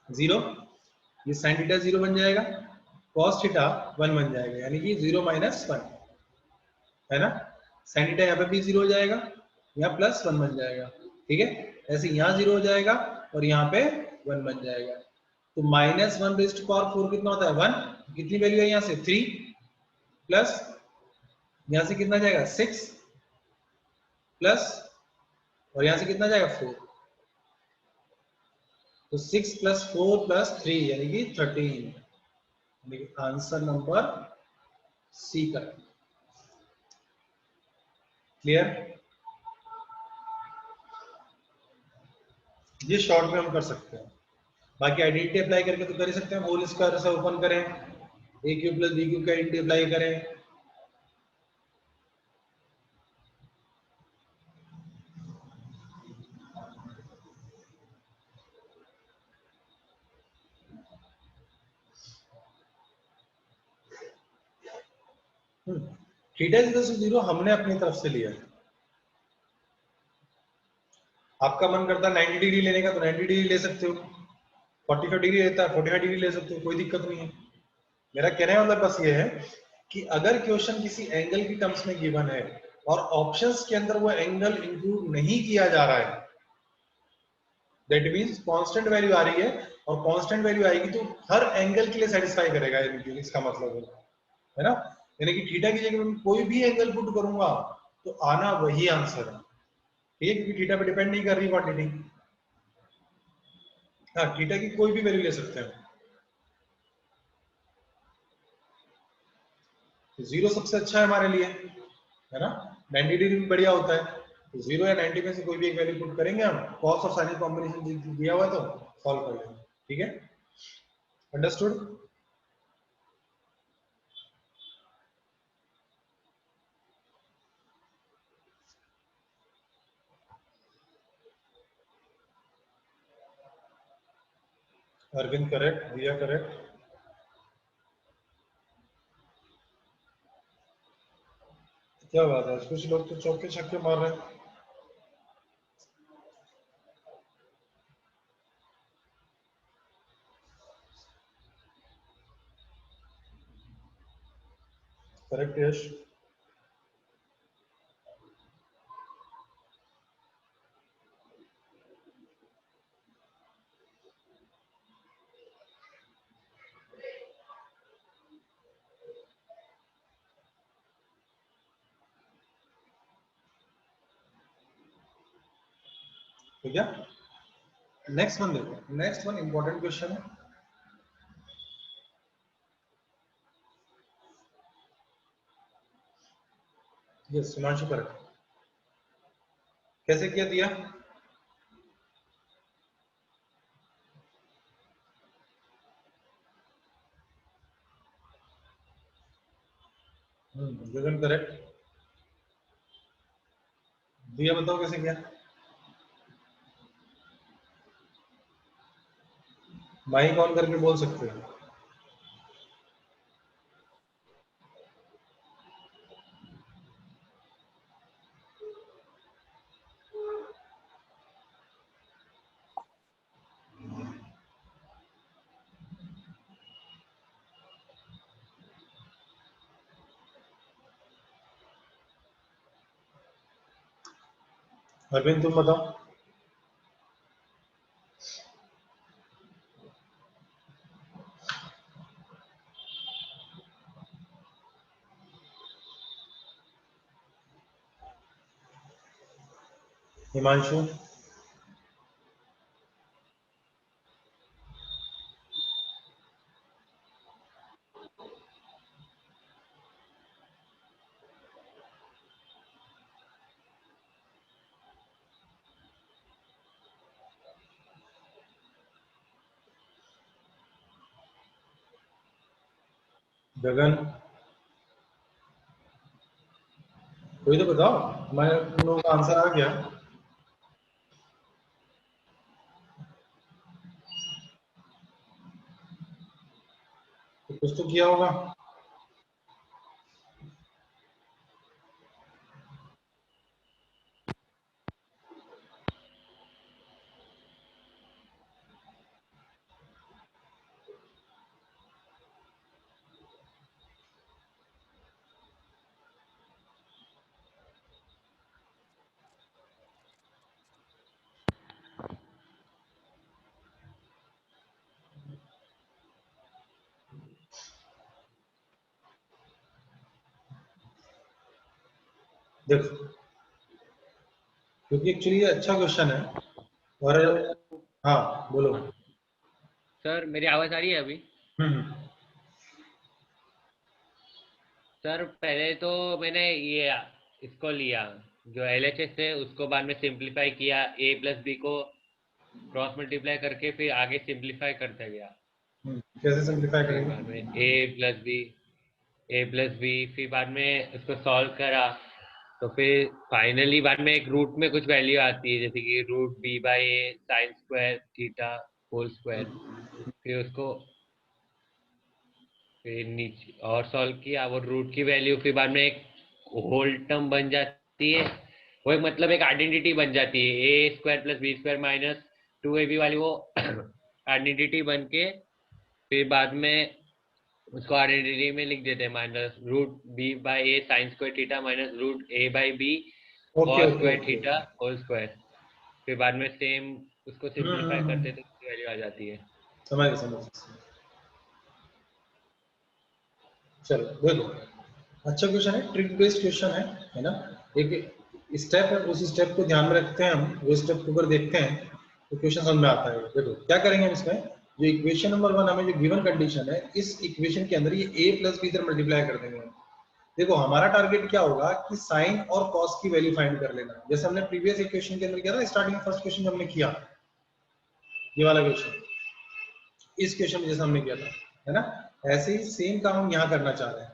0। ये साइन थीटा 0 बन जाएगा, कॉस थीटा 1 बन जाएगा, यानी कि 0 माइनस 1, है ना। साइन थीटा यहाँ पे भी 0 हो जाएगा, यहाँ प्लस 1 बन जाएगा, ठीक है। ऐसे यहाँ 0 हो जाएगा और यहाँ पे 1 बन जाएगा। तो माइनस 1 रेज़ टू पावर 4 कितना होता है, 1। कितनी वैल्यू है यहाँ से, 3, प्लस यहाँ से कितना जाएगा, 6, प्लस और यहाँ से कितना जाएगा, 4। तो 6 प्लस 4 प्लस 3 यानी कि 13, यानी कि आंसर नंबर सी का। क्लियर? ये शॉर्ट में हम कर सकते हैं, बाकी आइडेंटिटी अप्लाई करके तो कर ही सकते हैं। होल स्क्वायर से ओपन करें, ए क्यूब प्लस बी क्यूब का आइडेंटिटी अप्लाई करें, थीटा इक्वल टू 0 हमने अपनी तरफ से लिया है। आपका मन करता है 90 डिग्री लेने का तो 90 डिग्री ले सकते हो, 45 डिग्री लेता है 45 डिग्री ले सकते हो, कोई दिक्कत नहीं है। मेरा कहने का मतलब बस ये है कि अगर क्वेश्चन किसी एंगल की टर्म्स में गिवन है और ऑप्शंस के अंदर वो एंगल इंक्लूड नहीं किया जा रहा है, दैट मींस कांस्टेंट वैल्यू आ रही है, और कांस्टेंट वैल्यू आएगी तो हर एंगल के लिए सेटिस्फाई करेगा, इसका मतलब है ना। यानी कि थीटा की जगह मैं कोई भी एंगल पुट करूंगा तो आना वही आंसर है, ठीक है, क्योंकि थीटा पे डिपेंड नहीं कर रही क्वांटिटी। हाँ, थीटा की कोई भी वैल्यू ले सकते हैं। तो 0 सबसे अच्छा है हमारे लिए, है ना। 90 डिग्री भी बढ़िया होता है, तो 0 या 90 में से कोई भी एक वैल्यू पुट करेंगे हम, कॉस और साइन कॉम्बिनेशन दिया हुआ है तो सॉल्व कर लेंगे, ठीक है। Understood? Arvind correct, Diya correct. क्या बात है, कुछ लोग तो चौके छक्के मार रहे हैं। करेक्ट यश। ठीक है, नेक्स्ट वन देखो, नेक्स्ट वन इंपॉर्टेंट क्वेश्चन है। ये सुनांशु करेक्ट, कैसे किया दिया, गगन करेक्ट, दिया बताओ कैसे किया। माइक ऑन करके बोल सकते हो। अरविंद तुम बताओ। हिमांशु, गगन, कोई तो बताओ, मैं तुम लोगों का आंसर आ गया। तो कुछ तो किया होगा। देखो, क्योंकि एक्चुअली ये अच्छा क्वेश्चन है। और हेलो हाँ बोलो। सर, मेरी आवाज़ आ रही है अभी? हम्म। सर पहले तो मैंने ये इसको लिया, जो एलएचएस है उसको बाद में सिंप्लीफाई किया, ए प्लस बी को क्रॉस मल्टीप्लाई करके फिर आगे सिंप्लीफाई करते गया। कैसे सिंप्लीफाई फिर करेंगे? बाद में ए प्लस बी फिर बाद में उसको सॉल्व करा, तो फिर फाइनली बाद में एक रूट में कुछ वैल्यू आती है, जैसे कि root B by A sine square theta whole square. फिर उसको फिर नीचे और सॉल्व किया, वो रूट की वैल्यू फिर बाद में एक होल टर्म बन जाती है। वो एक मतलब एक आइडेंटिटी बन जाती है, A square plus B square minus 2ab वाली वो आइडेंटिटी बन के फिर बाद में उसको आइडेंटिटी में लिख देते हैं, minus root B by A sine square theta minus root A by B okay cos okay square okay. Theta whole square. फिर बाद में सेम उसको सिंप्लीफाई हम्म। करते तो वैल्यू आ जाती है। समझ गया समझ गया। चलो देखो, अच्छा क्वेश्चन है, ट्रिक बेस्ड क्वेश्चन है ना। एक स्टेप है, उस स्टेप को ध्यान में रखते हैं हम, वो स्टेप को अगर देखते हैं तो क्वेश्चन समझ में आता है। देखो क्या करेंगे हम इसमें, जो इक्वेशन नंबर 1 हमें जो गिवन कंडीशन है, इस इक्वेशन के अंदर ये a प्लस बी इधर मल्टीप्लाई कर देंगे हम। देखो हमारा टारगेट क्या होगा कि साइन और कॉस की वैल्यू फाइंड कर लेना, जैसे हमने प्रीवियस इक्वेशन के अंदर किया था, स्टार्टिंग फर्स्ट क्वेश्चन हमने किया ये वाला क्वेश्चन, इस क्वेश्चन में जैसा हमने किया था, है ना। ऐसे ही सेम काम हम यहाँ करना चाह रहे हैं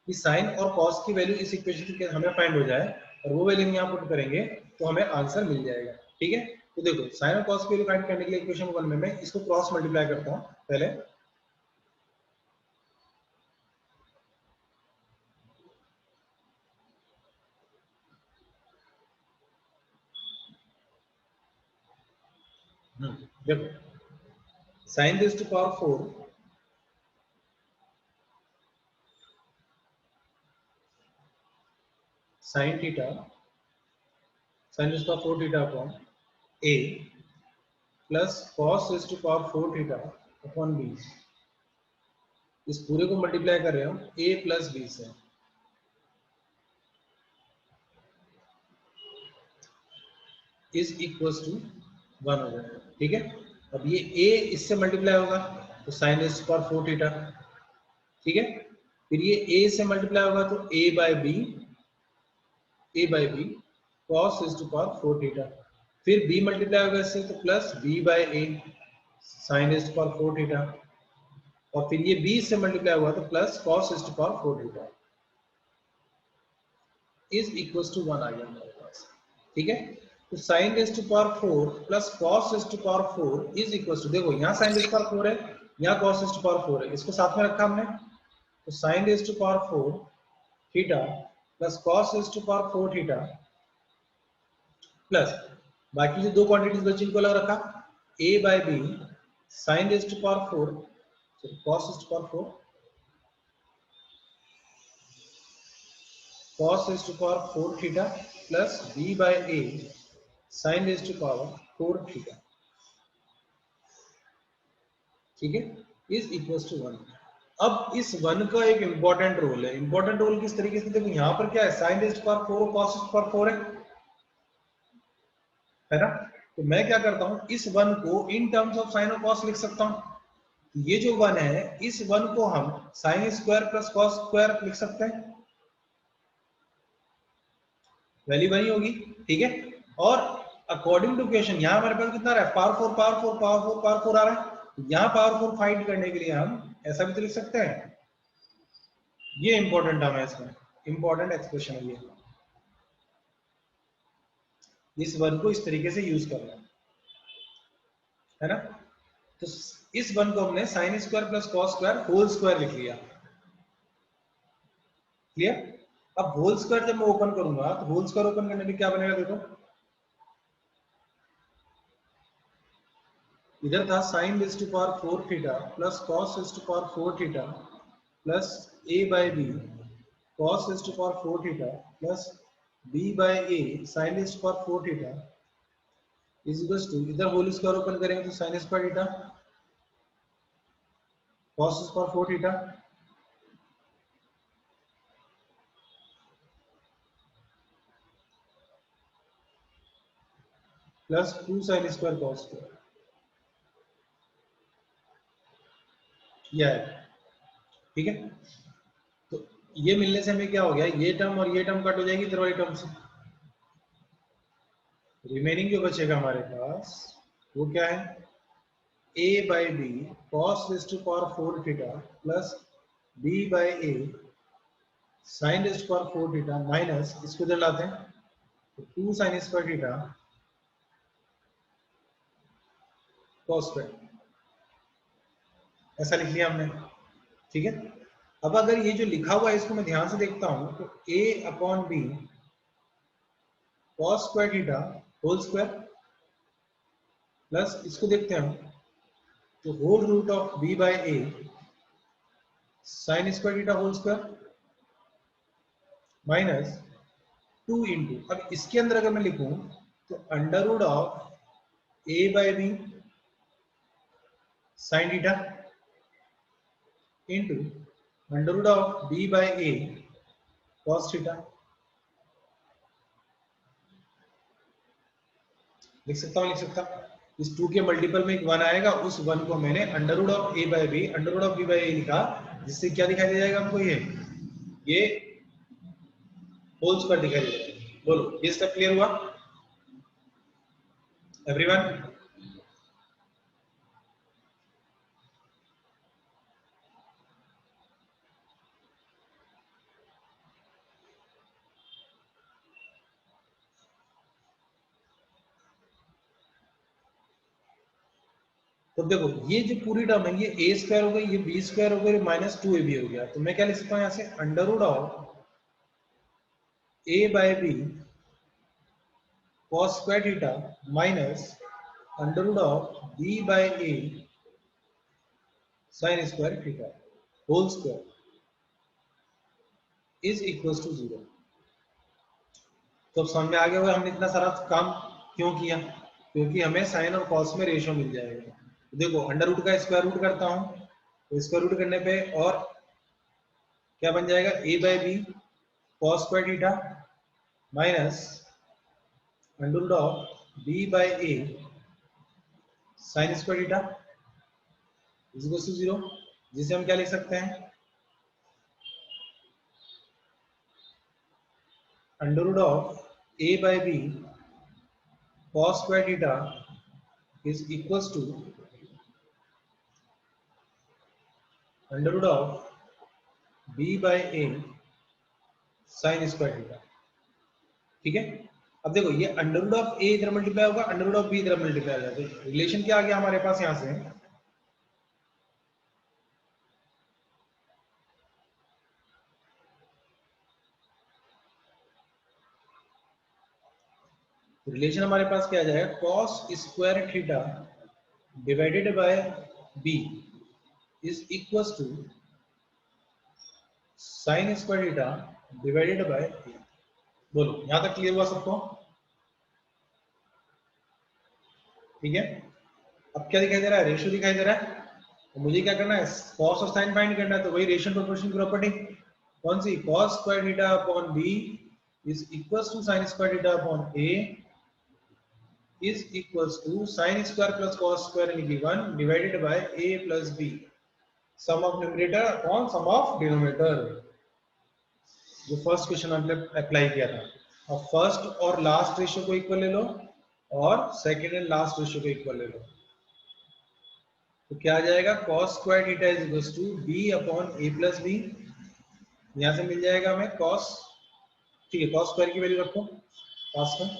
कि साइन और कॉस की वैल्यू इस इक्वेशन के हमें फाइंड हो जाए, और वो वैल्यू हम यहाँ पुट करेंगे तो हमें आंसर मिल जाएगा। ठीक है, तो देखो साइन और कॉस की वैल्यू फाइंड करने के लिए इक्वेशन 1 में मैं इसको क्रॉस मल्टीप्लाई करता हूँ पहले। देखो sine raise to power 4 sine theta, sine raise to power 4 theta upon a plus cos raise to power 4 theta upon b। इस पूरे को मल्टीप्लाई कर रहे हैं हम a प्लस b से, इज इक्वल टू 1 हो जाएगा। ठीक है, अब ये a इससे मल्टीप्लाई होगा तो sine raise to power 4 theta. ठीक है, फिर ये a से मल्टीप्लाई होगा तो a by b cos raise to power 4 theta. फिर b मल्टीप्लाई होगा इससे तो plus b by A sine raise to power 4 theta. और फिर ये b से मल्टीप्लाई हुआ तो plus cos raise to power 4 theta is equal to 1 आ गया हमारे पास। ठीक है, तो sine raise to power 4 plus cos raise to power 4 is equal to, देखो यहाँ साइन रेज़ टू पावर 4 है, यहाँ कॉस रेज़ टू पावर 4 है, इसको साथ में रखा हमने, तो sine raise to power 4 theta plus cos raise to power 4 theta plus बाकी जो दो क्वांटिटीज बची इनको अलग रखा, a by b sine raise to power 4 cos raise to power 4 cos raised to power 4 theta plus b by a sin raised to power 4 theta। ठीक है, is equal to 1। अब इस 1 का एक इंपॉर्टेंट रोल है, इंपॉर्टेंट रोल किस तरीके से, देखो यहाँ पर क्या है, साइन रेज़ टू पावर 4 और cos रेज़ टू पावर 4 है, है ना। तो मैं क्या करता हूं, इस वन को इन टर्म्स ऑफ साइन और कॉस लिख सकता हूं। ये जो वन है, इस वन को हम sign square plus cos square लिख सकते हैं, वैल्यू वही होगी, ठीक है। और अकॉर्डिंग टू क्वेश्चन यहाँ हमारे पास कितना रहा है, पावर 4 पावर 4 पावर 4 पावर 4 आ रहा है। यहाँ पावर 4 फाइंड करने के लिए हम ऐसा भी तो लिख सकते हैं। ये इंपॉर्टेंट टर्म है, इसमें इंपॉर्टेंट एक्सप्रेशन है ये, इस वन को इस तरीके से यूज करना है ना। तो इस वन को हमने sine square plus cos square whole square लिख लिया, क्लियर। अब होल स्क्वायर जब मैं ओपन करूंगा तो होल स्क्वायर ओपन करने में क्या बनेगा, देखो इधर था sine raise to power 4 theta plus cos raise to power 4 theta plus a by b cos raise to power 4 theta plus b by a sine raise to power 4 theta is equal to, इधर whole square open करेंगे तो sine square theta cos raise to power 4 theta plus 2 sine square cos square, यह है, ठीक है। तो ये मिलने से हमें क्या हो गया, ये टर्म और ये टर्म कट हो जाएगी इधर वाली टर्म से, रिमेनिंग जो बचेगा हमारे पास वो क्या है, a by b cos raise to power 4 theta plus b by a sine raise to power 4 theta minus इसको इधर लाते हैं तो 2 sine square theta cos square, ऐसा लिख लिया हमने, ठीक है। अब अगर ये जो लिखा हुआ है इसको मैं ध्यान से देखता हूं तो a upon b cos square theta whole square plus इसको देखते हैं हम तो whole root of b by a sine square theta whole square minus 2 into, अब इसके अंदर अगर मैं लिखूं तो under root of a by b sine theta into under root of b by a cos theta, लिख सकता हूँ, लिख सकता हूँ। इस 2 के मल्टीपल में एक 1 आएगा, उस 1 को मैंने under root of a by b under root of b by a लिखा, जिससे क्या दिखाई दे जाएगा हमको, ये होल स्क्वायर दिखाई दे जाएगा। बोलो ये स्टेप क्लियर हुआ एवरीवन। तो देखो ये जो पूरी टर्म है, ये a स्क्वायर हो गई, ये b स्क्वायर हो गई, माइनस 2ab हो गया। तो मैं क्या लिख सकता हूँ यहाँ से, under root of a by b cos square theta minus under root of b by a sine square theta whole square is equal to 0। तो अब समझ में आ गया होगा हमने इतना सारा काम क्यों किया, क्योंकि हमें साइन और कॉस में रेशियो मिल जाएगा। तो देखो अंडर रूट का स्क्वायर रूट करता हूं तो स्क्वायर रूट करने पे और क्या बन जाएगा, a by b cos square theta minus under root of b by a sine square theta is equal to 0, जिसे हम क्या लिख सकते हैं, under root of a by b cos square theta is equals to under root of b by a sine square theta, ठीक है। अब देखो ये अंडर रूट ऑफ a इधर मल्टीप्लाई होगा, अंडर रूट ऑफ b इधर मल्टीप्लाई हो जाता है, रिलेशन क्या आ गया हमारे पास यहां से, रिलेशन हमारे पास क्या आ जाएगा, cos square theta divided by b is equals to sine square theta divided by a। बोलो यहां तक क्लियर हुआ सबको, ठीक है। अब क्या दिखाई दे रहा है, रेशियो दिखाई दे रहा है। तो मुझे क्या करना है, cos और sin फाइंड करना है, तो वही रेशियो प्रोपोर्शन प्रॉपर्टी, कौन सी, cos square theta upon b is equals to sin square theta upon a is equals to sin square plus cos square in given divided by a plus b, sum of numerator upon sum of denominator। जो first question हमने apply किया था, अब first और last ratio को equal ले लो और सेकंड एंड लास्ट रेशियो को इक्वल ले लो, तो क्या आ जाएगा cos square theta is equals to b upon a plus b। यहां से मिल जाएगा हमें cos, ठीक है, cos स्क्वायर की वैल्यू रखो पास में,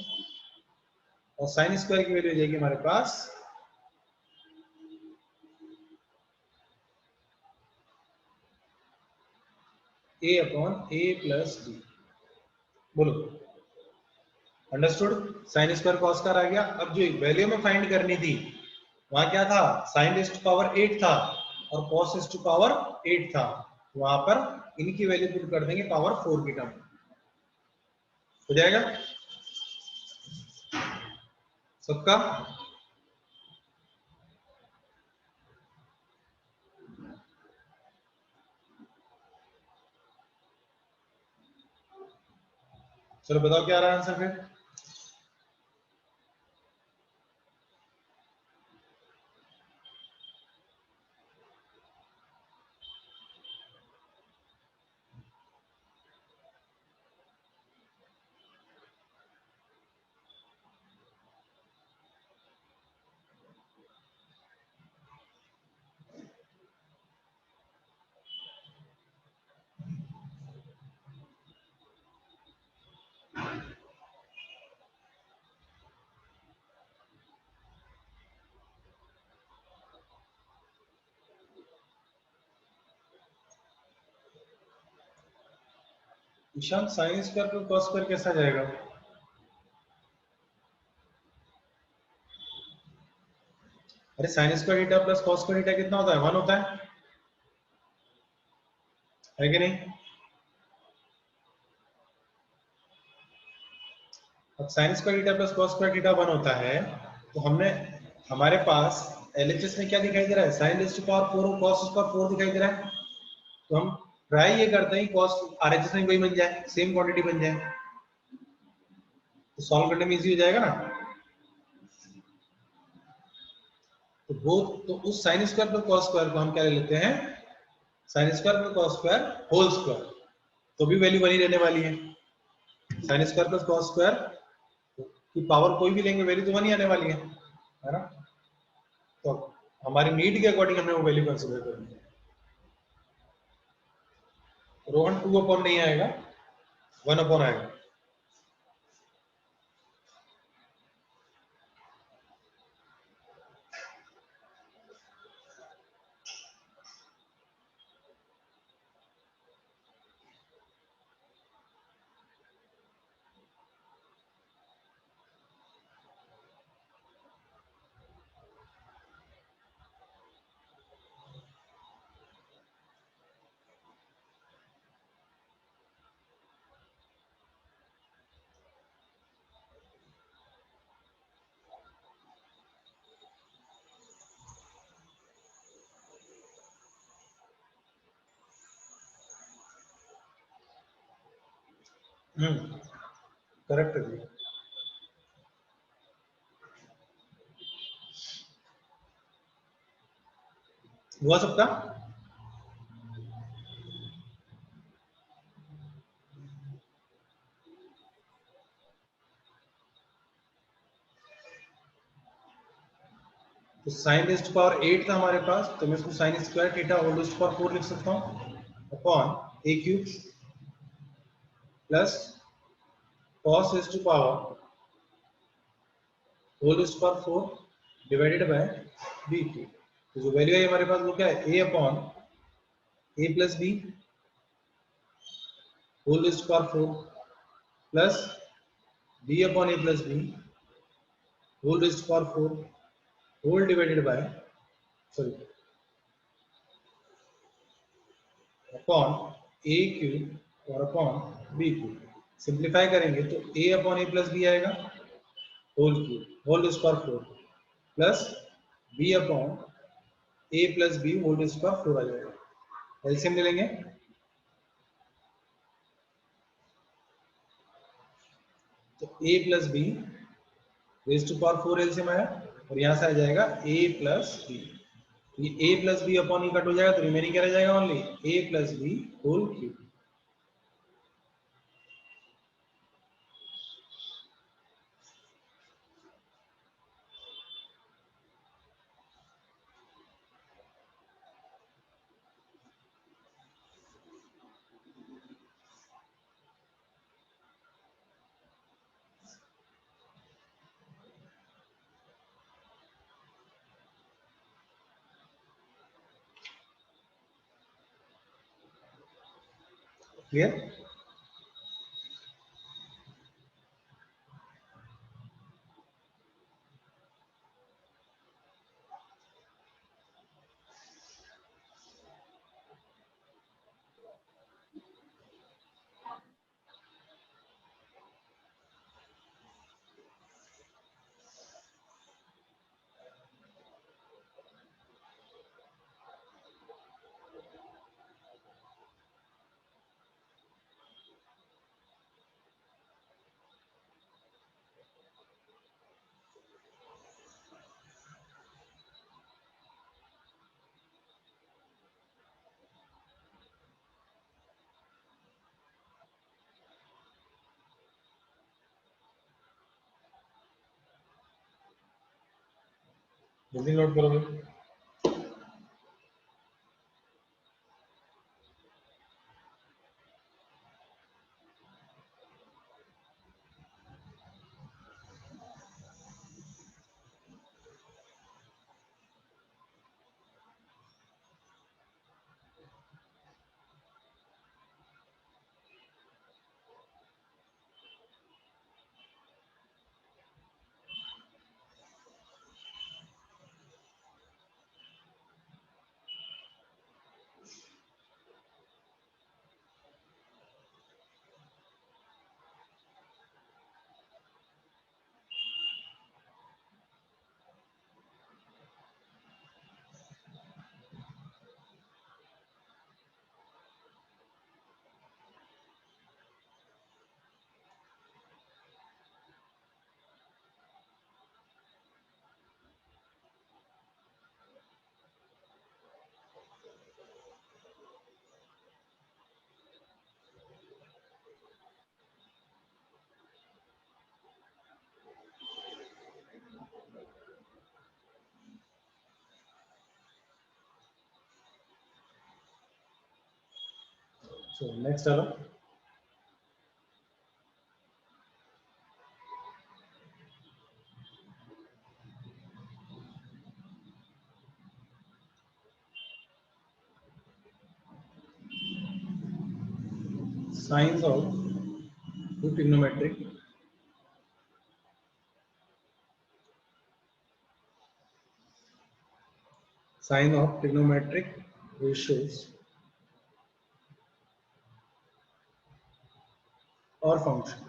और sin स्क्वायर की वैल्यू हो जाएगी हमारे पास a upon a plus b। बोलो understood? sin square cos square आ गया। अब जो वैल्यू में फाइंड करनी थी वहां क्या था, sin रेज़ टू पावर 8 था और cos रेज़ टू पावर 8 था, वहां पर इनकी वैल्यू पुट कर देंगे पावर 4 की टर्म, हो जाएगा सबका? चलो बताओ क्या आ रहा है आंसर फिर? ईशान sin स्क्वायर पर cos स्क्वायर कैसा जाएगा? अरे sin square theta plus cos square theta कितना होता है? 1 होता है कि नहीं? अब sin square theta plus cos square theta 1 होता है, तो हमने हमारे पास LHS में क्या दिखाई दे रहा है, sin रेज़ टू पावर 4 और cos टू पावर 4 दिखाई दे रहा है, तो हम ट्राई ये करते हैं कि cos RHS में वही बन जाए, सेम क्वांटिटी बन जाए, तो सॉल्व करने में इजी हो जाएगा ना। तो वो तो उस sin स्क्वायर पर cos स्क्वायर को हम क्या ले लेते हैं, sin स्क्वायर पर cos स्क्वायर होल स्क्वायर, तो भी वैल्यू बनी रहने वाली है। sin square plus cos square की पावर कोई भी लेंगे वैल्यू तो बनी आने वाली है ना? तो हमारी नीड के अकॉर्डिंग हमने वो वैल्यू कंसीडर करनी है। रोहन 2 अपॉन नहीं आएगा, 1 अपॉन आएगा। करेक्ट है जी। हुआ सबका? तो sin रेज़ टू पावर 8 था हमारे पास, तो मैं इसको sin square theta whole raise to power 4 लिख सकता हूँ upon a cube plus cos raise to power whole raise to power 4 divided by b cube. तो जो वैल्यू है हमारे पास वो क्या है, a upon a plus b whole raise to power 4 plus b upon a plus b whole raise to power 4 whole divided by, sorry, upon a cube और upon b cube. Simplify करेंगे तो a upon a plus B आएगा whole cube whole raise to power 4 plus b upon a plus B whole raise to power 4 आ जाएगा। LCM ले लेंगे तो a plus B raise to power 4 LCM आया और यहाँ से आ जाएगा a प्लस बी। ये a plus b upon e cut हो जाएगा तो रिमेनिंग क्या रह जाएगा only a plus B whole cube. Clear? जल्दी नोट करोगे? So next चलो signs of to trigonometric sign of trigonometric ratios और फंक्शन।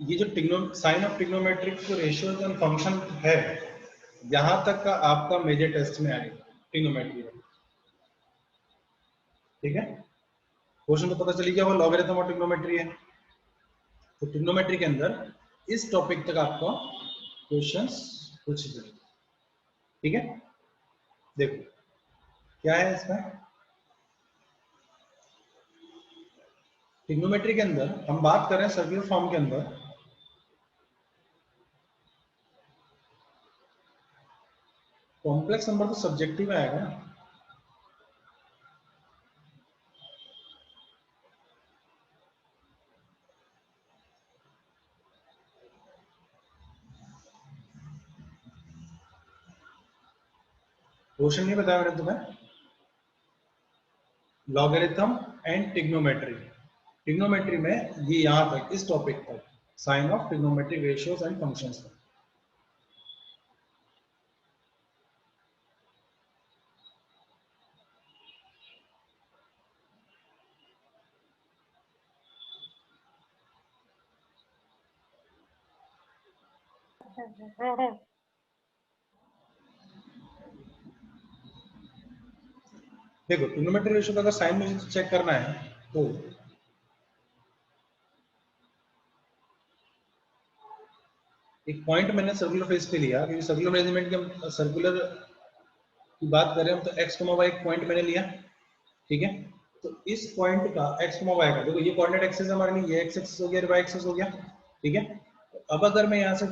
ये जो sign of trigonometric ratios and function है, यहां तक का आपका मेजर टेस्ट में आएगा ट्रिग्नोमेट्री में। ठीक है, क्वेश्चन तो पता चली गया वो लॉगरिथम और ट्रिग्नोमेट्री है। तो ट्रिग्नोमेट्री के अंदर इस टॉपिक तक आपको क्वेश्चंस पूछे जाएंगे। ठीक है, देखो क्या है इसमें। ट्रिग्नोमेट्री के अंदर हम बात कर रहे हैं सर्कुलर फॉर्म के अंदर। कॉम्प्लेक्स नंबर तो सब्जेक्टिव आएगा ना। क्वेश्चन नहीं बताया मैंने तुम्हें, लॉगरिथम एंड ट्रिग्नोमेट्री। ट्रिग्नोमेट्री में ये यहां तक इस टॉपिक तक sign of trigonometric ratios and functions. देखो ट्रिग्नोमेट्री रेशियो का अगर साइन मुझे चेक करना है तो एक पॉइंट मैंने सर्कुलर फेस पे लिया, क्योंकि सर्कुलर मेजरमेंट के हम सर्कुलर की बात करें हम, तो एक्स वाई एक पॉइंट मैंने लिया, ठीक है। तो इस पॉइंट का एक्स वाई का, देखो ये कोऑर्डिनेट एक्सिस हमारे लिए, ये एक्स एक्सिस हो गया, वाई एक्सिस हो गया, ठीक है। तो अब अगर मैं यहाँ से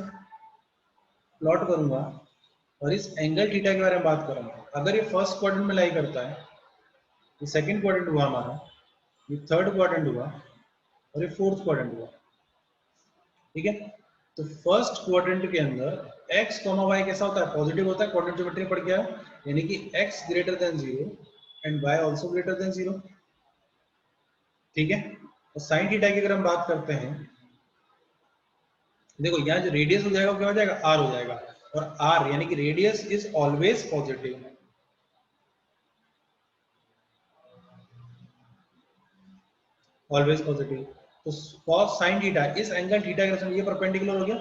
प्लॉट करूंगा और इस एंगल थीटा के बारे में बात करूंगा, अगर ये फर्स्ट क्वाड्रेंट में लाई करता है, ये सेकंड क्वाड्रेंट हुआ हमारा, ये थर्ड क्वाड्रेंट हुआ और ये फोर्थ क्वाड्रेंट हुआ, ठीक है। तो फर्स्ट क्वाड्रेंट के अंदर एक्स कॉमा वाई कैसा होता है, पॉजिटिव होता है, कोऑर्डिनेट ज्योमेट्री पड़ गया, यानी कि x greater than 0 and y also greater than 0, ठीक है। और साइन थीटा की अगर हम बात करते हैं, देखो यहाँ जो रेडियस हो जाएगा वो क्या हो जाएगा, आर हो जाएगा, और आर यानी कि radius is always positive, always positive. तो cos sin थीटा, इस एंगल थीटा के रेस्पेक्ट ये परपेंडिकुलर हो गया,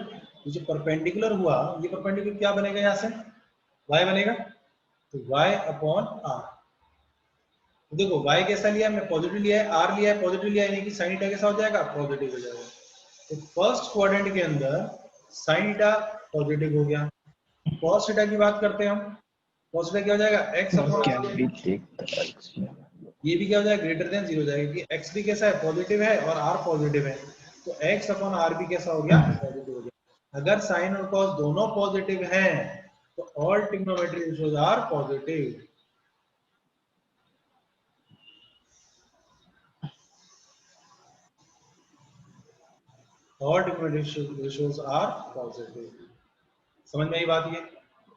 ये जो परपेंडिकुलर हुआ, ये परपेंडिकुलर क्या बनेगा, यहाँ से y बनेगा, तो y अपॉन आर। देखो y कैसा लिया हमने, पॉजिटिव लिया है, r लिया है पॉजिटिव लिया है, यानी कि sin थीटा कैसा हो जाएगा, पॉजिटिव हो जाएगा। तो फर्स्ट क्वाड्रेंट के अंदर sin थीटा पॉजिटिव हो गया। cos थीटा की बात करते हैं हम, cos थीटा क्या हो जाएगा, x अपॉन क्या आर, भी देखता है। ये भी क्या हो जाएगा, ग्रेटर देन 0 हो जाएगा, क्योंकि x भी कैसा है, पॉजिटिव है, और r पॉजिटिव है, तो x अपॉन r भी कैसा हो गया, पॉजिटिव हो गया। अगर साइन और cos दोनों पॉजिटिव हैं तो all trigonometry ratios are positive, all trigonometry ratios are positive. समझ में आई बात ये,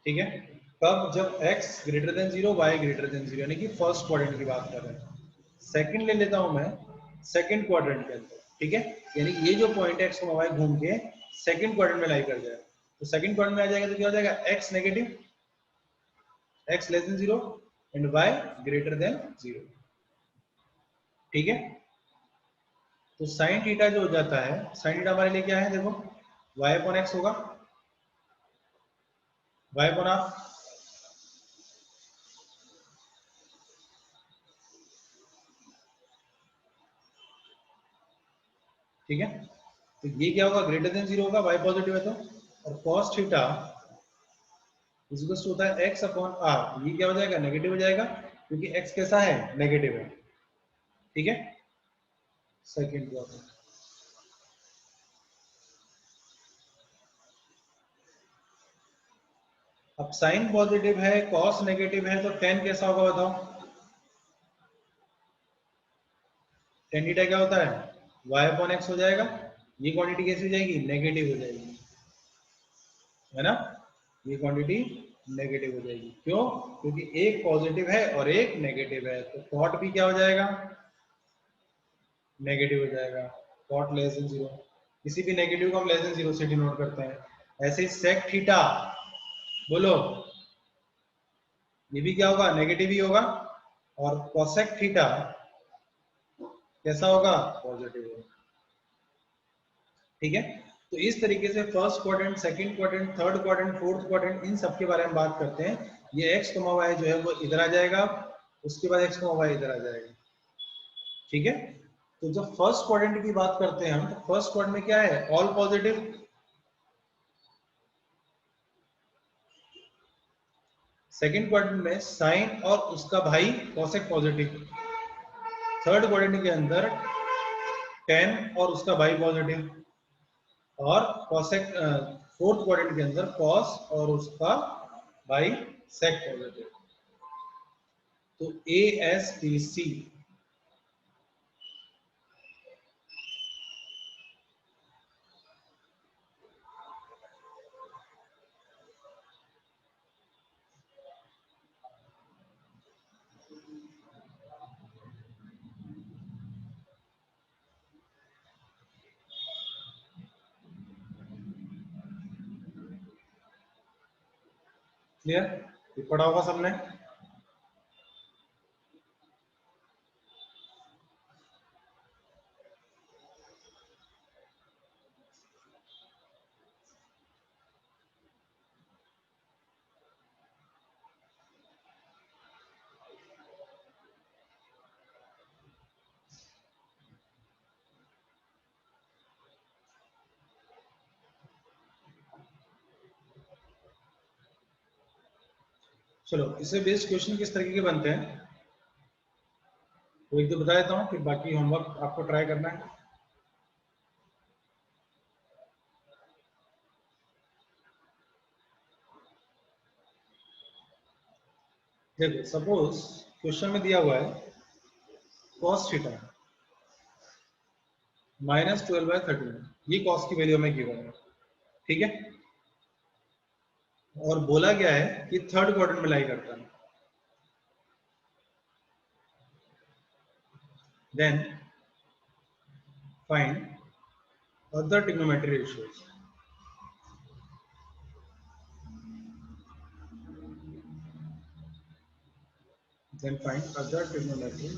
ठीक है। कब, जब x greater than 0, y greater than 0, यानी कि फर्स्ट क्वाड्रेंट की बात कर रहे हैं। सेकंड ले लेता हूं मैं, सेकंड क्वाड्रेंट के अंदर, ठीक है, यानी ये जो पॉइंट है एक्स वाई घूम के सेकंड क्वाड्रेंट में लाई कर जाएगा, तो सेकंड क्वाड्रेंट में आ जाएगा तो क्या हो जाएगा, x negative, x less than 0 and y greater than 0, ठीक है। तो साइन थीटा जो हो जाता है, साइन थीटा हमारे लिए क्या है, देखो y अपॉन x होगा, y अपॉन r, ठीक है। तो ये क्या होगा, ग्रेटर देन 0 होगा, y पॉजिटिव है तो, और cos थीटा इक्वल्स होता है x अपॉन r, ये क्या हो जाएगा, नेगेटिव हो जाएगा, क्योंकि x कैसा है, नेगेटिव है, ठीक है। सेकंड क्वाड्रेंट, अब साइन पॉजिटिव है, कॉस नेगेटिव है, तो टेन कैसा होगा बताओ, टेन थीटा क्या होता है, y अपॉन एक्स हो जाएगा, ये क्वांटिटी कैसी हो जाएगी, नेगेटिव हो जाएगी, है ना, ये क्वांटिटी नेगेटिव हो जाएगी, क्यों, क्योंकि एक पॉजिटिव है और एक नेगेटिव है, तो कॉट भी क्या हो जाएगा, नेगेटिव हो जाएगा, कॉट लेस देन 0, किसी भी नेगेटिव को हम लेस देन 0 से डिनोट करते हैं। ऐसे सेक थीटा, बोलो, ये भी क्या होगा, नेगेटिव ही होगा, और कोसेक थीटा कैसा होगा, पॉजिटिव होगा, ठीक है। तो इस तरीके से first quadrant, second quadrant, third quadrant, fourth quadrant, इन सब के बारे में बात करते हैं। ये एक्स वाई जो है वो इधर आ जाएगा, उसके बाद एक्स वाई इधर आ जाएगा, ठीक है। तो जब फर्स्ट क्वाड्रेंट की बात करते हैं हम, तो फर्स्ट क्वाड्रेंट में क्या है, ऑल पॉजिटिव, सेकंड क्वाड्रेंट में साइन और उसका भाई कोसेक पॉजिटिव, थर्ड क्वाड्रेंट के अंदर टेन और उसका भाई पॉजिटिव, और कोसेक फोर्थ क्वाड्रेंट के अंदर कॉस और उसका भाई सेक पॉजिटिव। तो A S T C, clear, ये पढ़ा होगा सबने। चलो इसे बेस्ड क्वेश्चन किस तरीके के बनते हैं वो एक दो बता देता हूँ, फिर बाकी होमवर्क आपको ट्राई करना है। देखो सपोज क्वेश्चन में दिया हुआ है cos थीटा -12/13, ये cos की वैल्यू हमें गिवन है, ठीक है। और बोला गया है कि थर्ड क्वाड्रेंट में लाई करता है। Then find other trigonometry ratios. Then find other trigonometry.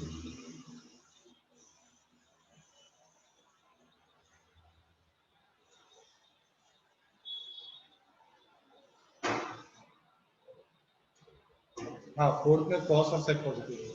हाँ, फोर्थ में cos और sec पॉजिटिव है।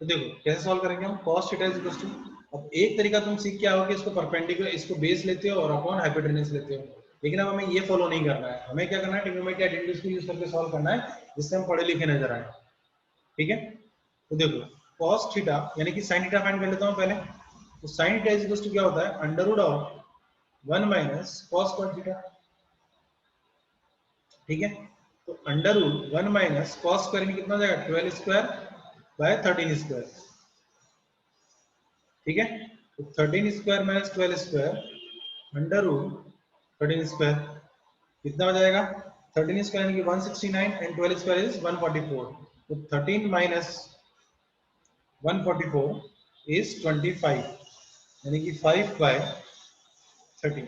तो देखो कैसे सॉल्व करेंगे हम cos theta is equal to, अब एक तरीका तुम सीख के आओगे, इसको परपेंडिकुलर, इसको बेस लेते हो और अपॉन हाइपोटेन्यूज लेते हो, लेकिन अब हमें ये फॉलो नहीं करना है। हमें क्या करना है, ट्रिग्नोमेट्री आइडेंटिटीज को यूज करके सॉल्व करना है, जिससे हम पढ़े लिखे नजर आए, ठीक है। तो देखो cos थीटा यानी कि sin थीटा फाइंड कर लेता हूँ पहले। तो sin theta is equal to क्या होता है, under root of 1 minus cos square theta, ठीक है। तो under root 1 minus cos square में कितना हो जाएगा, 12 स्क्वायर बाय 13 स्क्वायर, ठीक है। तो 13 square minus 12 square under root 13 square कितना हो जाएगा, 13 स्क्वायर यानी कि 169 एंड 12 स्क्वायर इज 144। तो 13 माइनस 144 इज 25 यानी कि 5 बाय 13,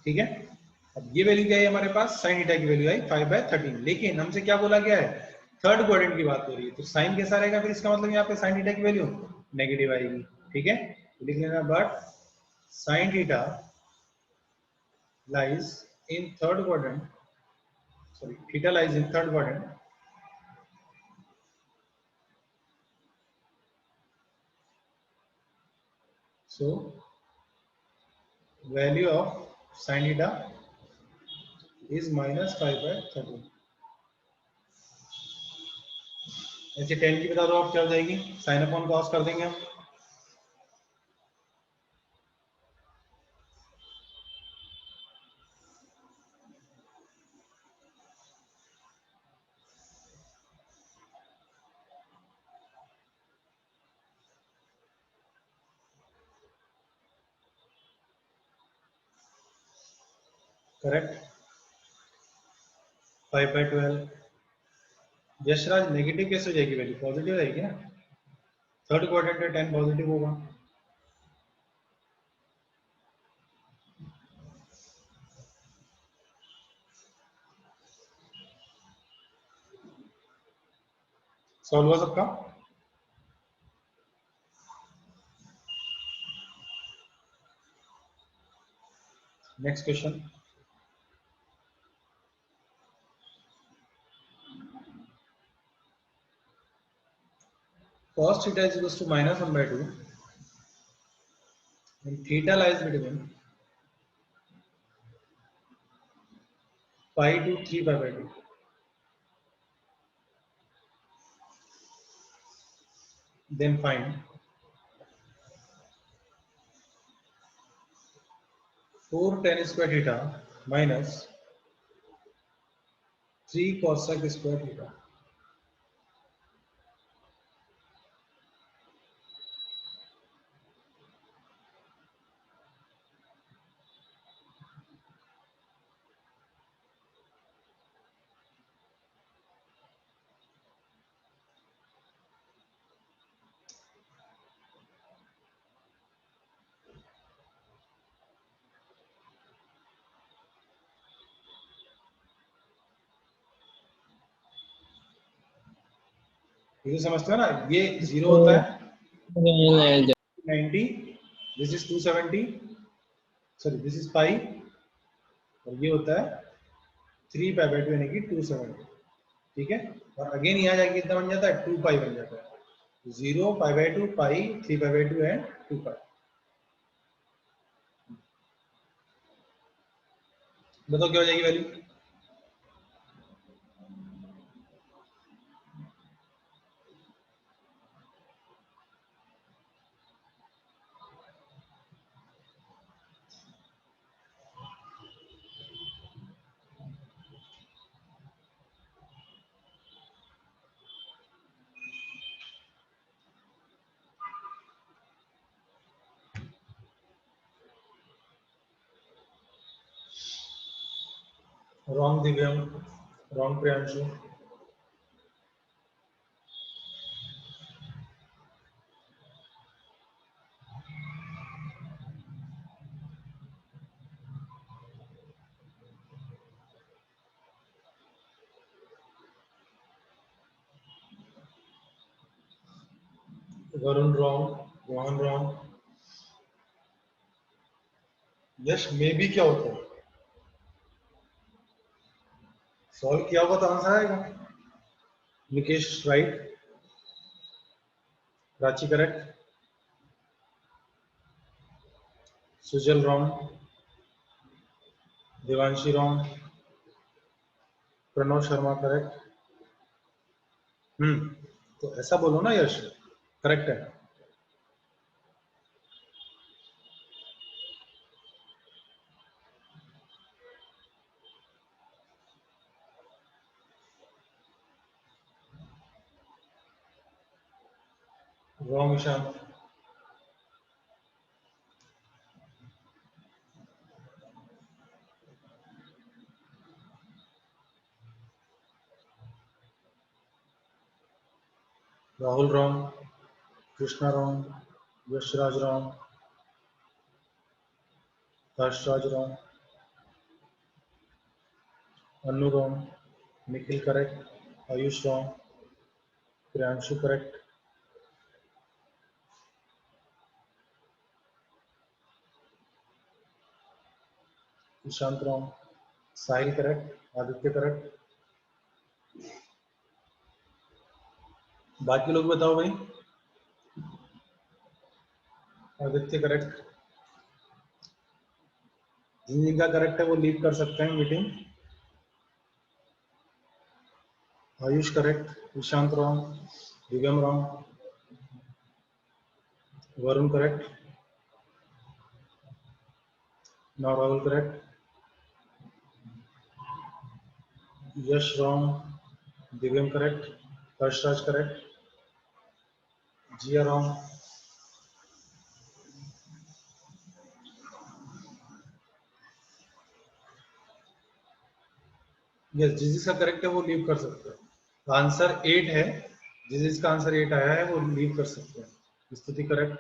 ठीक है। अब ये वैल्यू क्या है हमारे पास, साइन थीटा की वैल्यू आई 5/13, लेकिन हमसे क्या बोला गया है, थर्ड क्वाड्रेंट की बात हो रही है, तो साइन कैसा रहेगा, फिर इसका मतलब यहाँ पे साइन थीटा की वैल्यू नेगेटिव आएगी, ठीक है। तो लिख लेना, but sine theta lies in third quadrant, sorry, theta lies in third quadrant, so value of sin theta is -5/13। ऐसे 10 की बता दो आप क्या हो जाएगी, साइन अपॉन कॉस कर देंगे हम। करेक्ट, 5/12। यशराज नेगेटिव कैसे हो जाएगी वैल्यू, पॉजिटिव रहेगी ना, थर्ड क्वाड्रेंट में 10 पॉजिटिव होगा। सॉल्व हुआ सबका। Next question, cos theta is equals to -1/2 and theta lies between pi to 3/2। Then find 4 tan square theta minus 3 cosec square theta। ये समझते हो ना, ये 0 होता है 90, this is 270, sorry this is pi, और ये होता है 3 पाई बाई 2 यानी कि 270, ठीक है। और अगेन यहाँ जाके कितना बन जाता है, 2 पाई बन जाता है। 0 π/2 पाई 3 π/2 एंड 2 पाई। बताओ क्या हो जाएगी value? Wrong Divyam, wrong Priyanshu. Varun wrong, Rohan wrong. Yash में भी क्या होता है, सॉल्व किया होगा तो आंसर आएगा। Nikesh right, Prachi correct, Sujal wrong, Devanshi wrong, Pranav Sharma correct. तो ऐसा बोलो ना यश, करेक्ट है। Wrong Ishan. Rahul wrong, Krishna wrong, Yashraj wrong, Harshraj wrong, Anu wrong, Nikhil correct, Ayush wrong, Priyanshu correct, Ishant wrong, Sahil correct, Aditya correct. बाकी लोग बताओ भाई। आदित्य करेक्ट, जिनका करेक्ट है वो लीव कर सकते हैं meeting. Ayush correct, Ishant wrong, Divyam wrong, Varun correct, now Rahul correct, Yash wrong, Divyam correct, Harshraj correct, Jia wrong, yes जिसका करेक्ट है वो लीव कर सकते हैं। आंसर 8 है, जिसका आंसर 8 आया है वो लीव कर सकते हैं। स्तुति करेक्ट,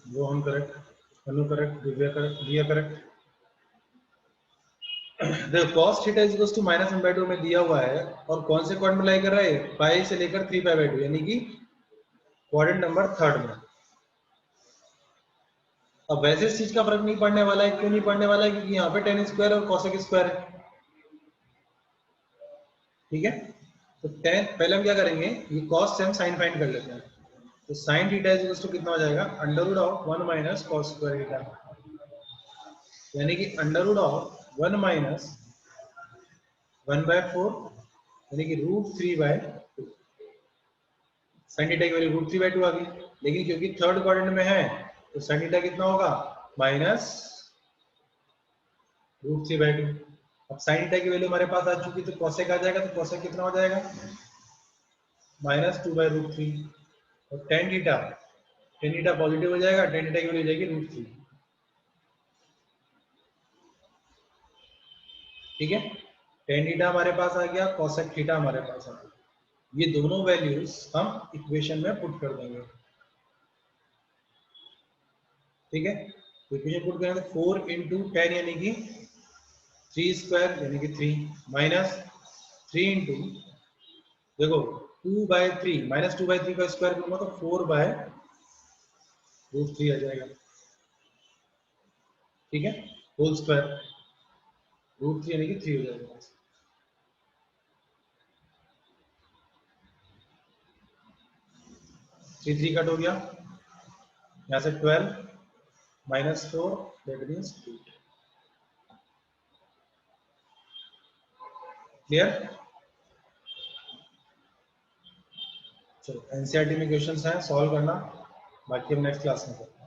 वो हम correct, Anu correct, Divya correct, Diya correct. देखो cos theta is equals to -1/2 में दिया हुआ है और कौन से क्वाड्रेंट में लाई कर रहा है, पाई से लेकर 3 π/2 यानी कि क्वाड्रेंट नंबर 3 में। अब वैसे इस चीज का फर्क नहीं पड़ने वाला है, क्यों नहीं पड़ने वाला है, क्योंकि यहाँ पे tan स्क्वायर और cosec स्क्वायर है। ठीक है, तो tan पहले हम क्या करेंगे, ये cos से हम sin फाइंड कर लेते हैं। तो sin theta is equals to कितना हो जाएगा, √1 - cos स्क्वायर थीटा, यानी कि √1 - 1/4 यानी कि √3/2। sin थीटा की वैल्यू √3/2 आ गई, लेकिन क्योंकि थर्ड क्वाड्रेंट में है तो sin थीटा कितना होगा, -√3/2। अब sin थीटा की वैल्यू हमारे पास आ चुकी तो cosec आ जाएगा, तो cosec कितना हो जाएगा, -2/√3। और tan थीटा पॉजिटिव हो जाएगा, tan थीटा की वैल्यू हो जाएगी √3। ठीक है, tan थीटा हमारे पास आ गया, cosec थीटा हमारे पास आ गया। ये दोनों वैल्यूज हम इक्वेशन में पुट कर देंगे। ठीक है, तो इक्वेशन पुट करेंगे, 4 × 10 यानी कि 3 स्क्वायर यानी कि 3 माइनस 3 × देखो 2/3 -2/3 का स्क्वायर करूंगा तो 4/√3 आ जाएगा। ठीक है, होल स्क्वायर रूट 3 यानी कि 3 हो जाएगा। 3 कट हो गया, यहाँ से 12 -4 दैट मीन्स 8। क्लियर? चलो एनसीईआरटी में क्वेश्चंस हैं, सॉल्व करना, बाकी हम नेक्स्ट क्लास में करेंगे।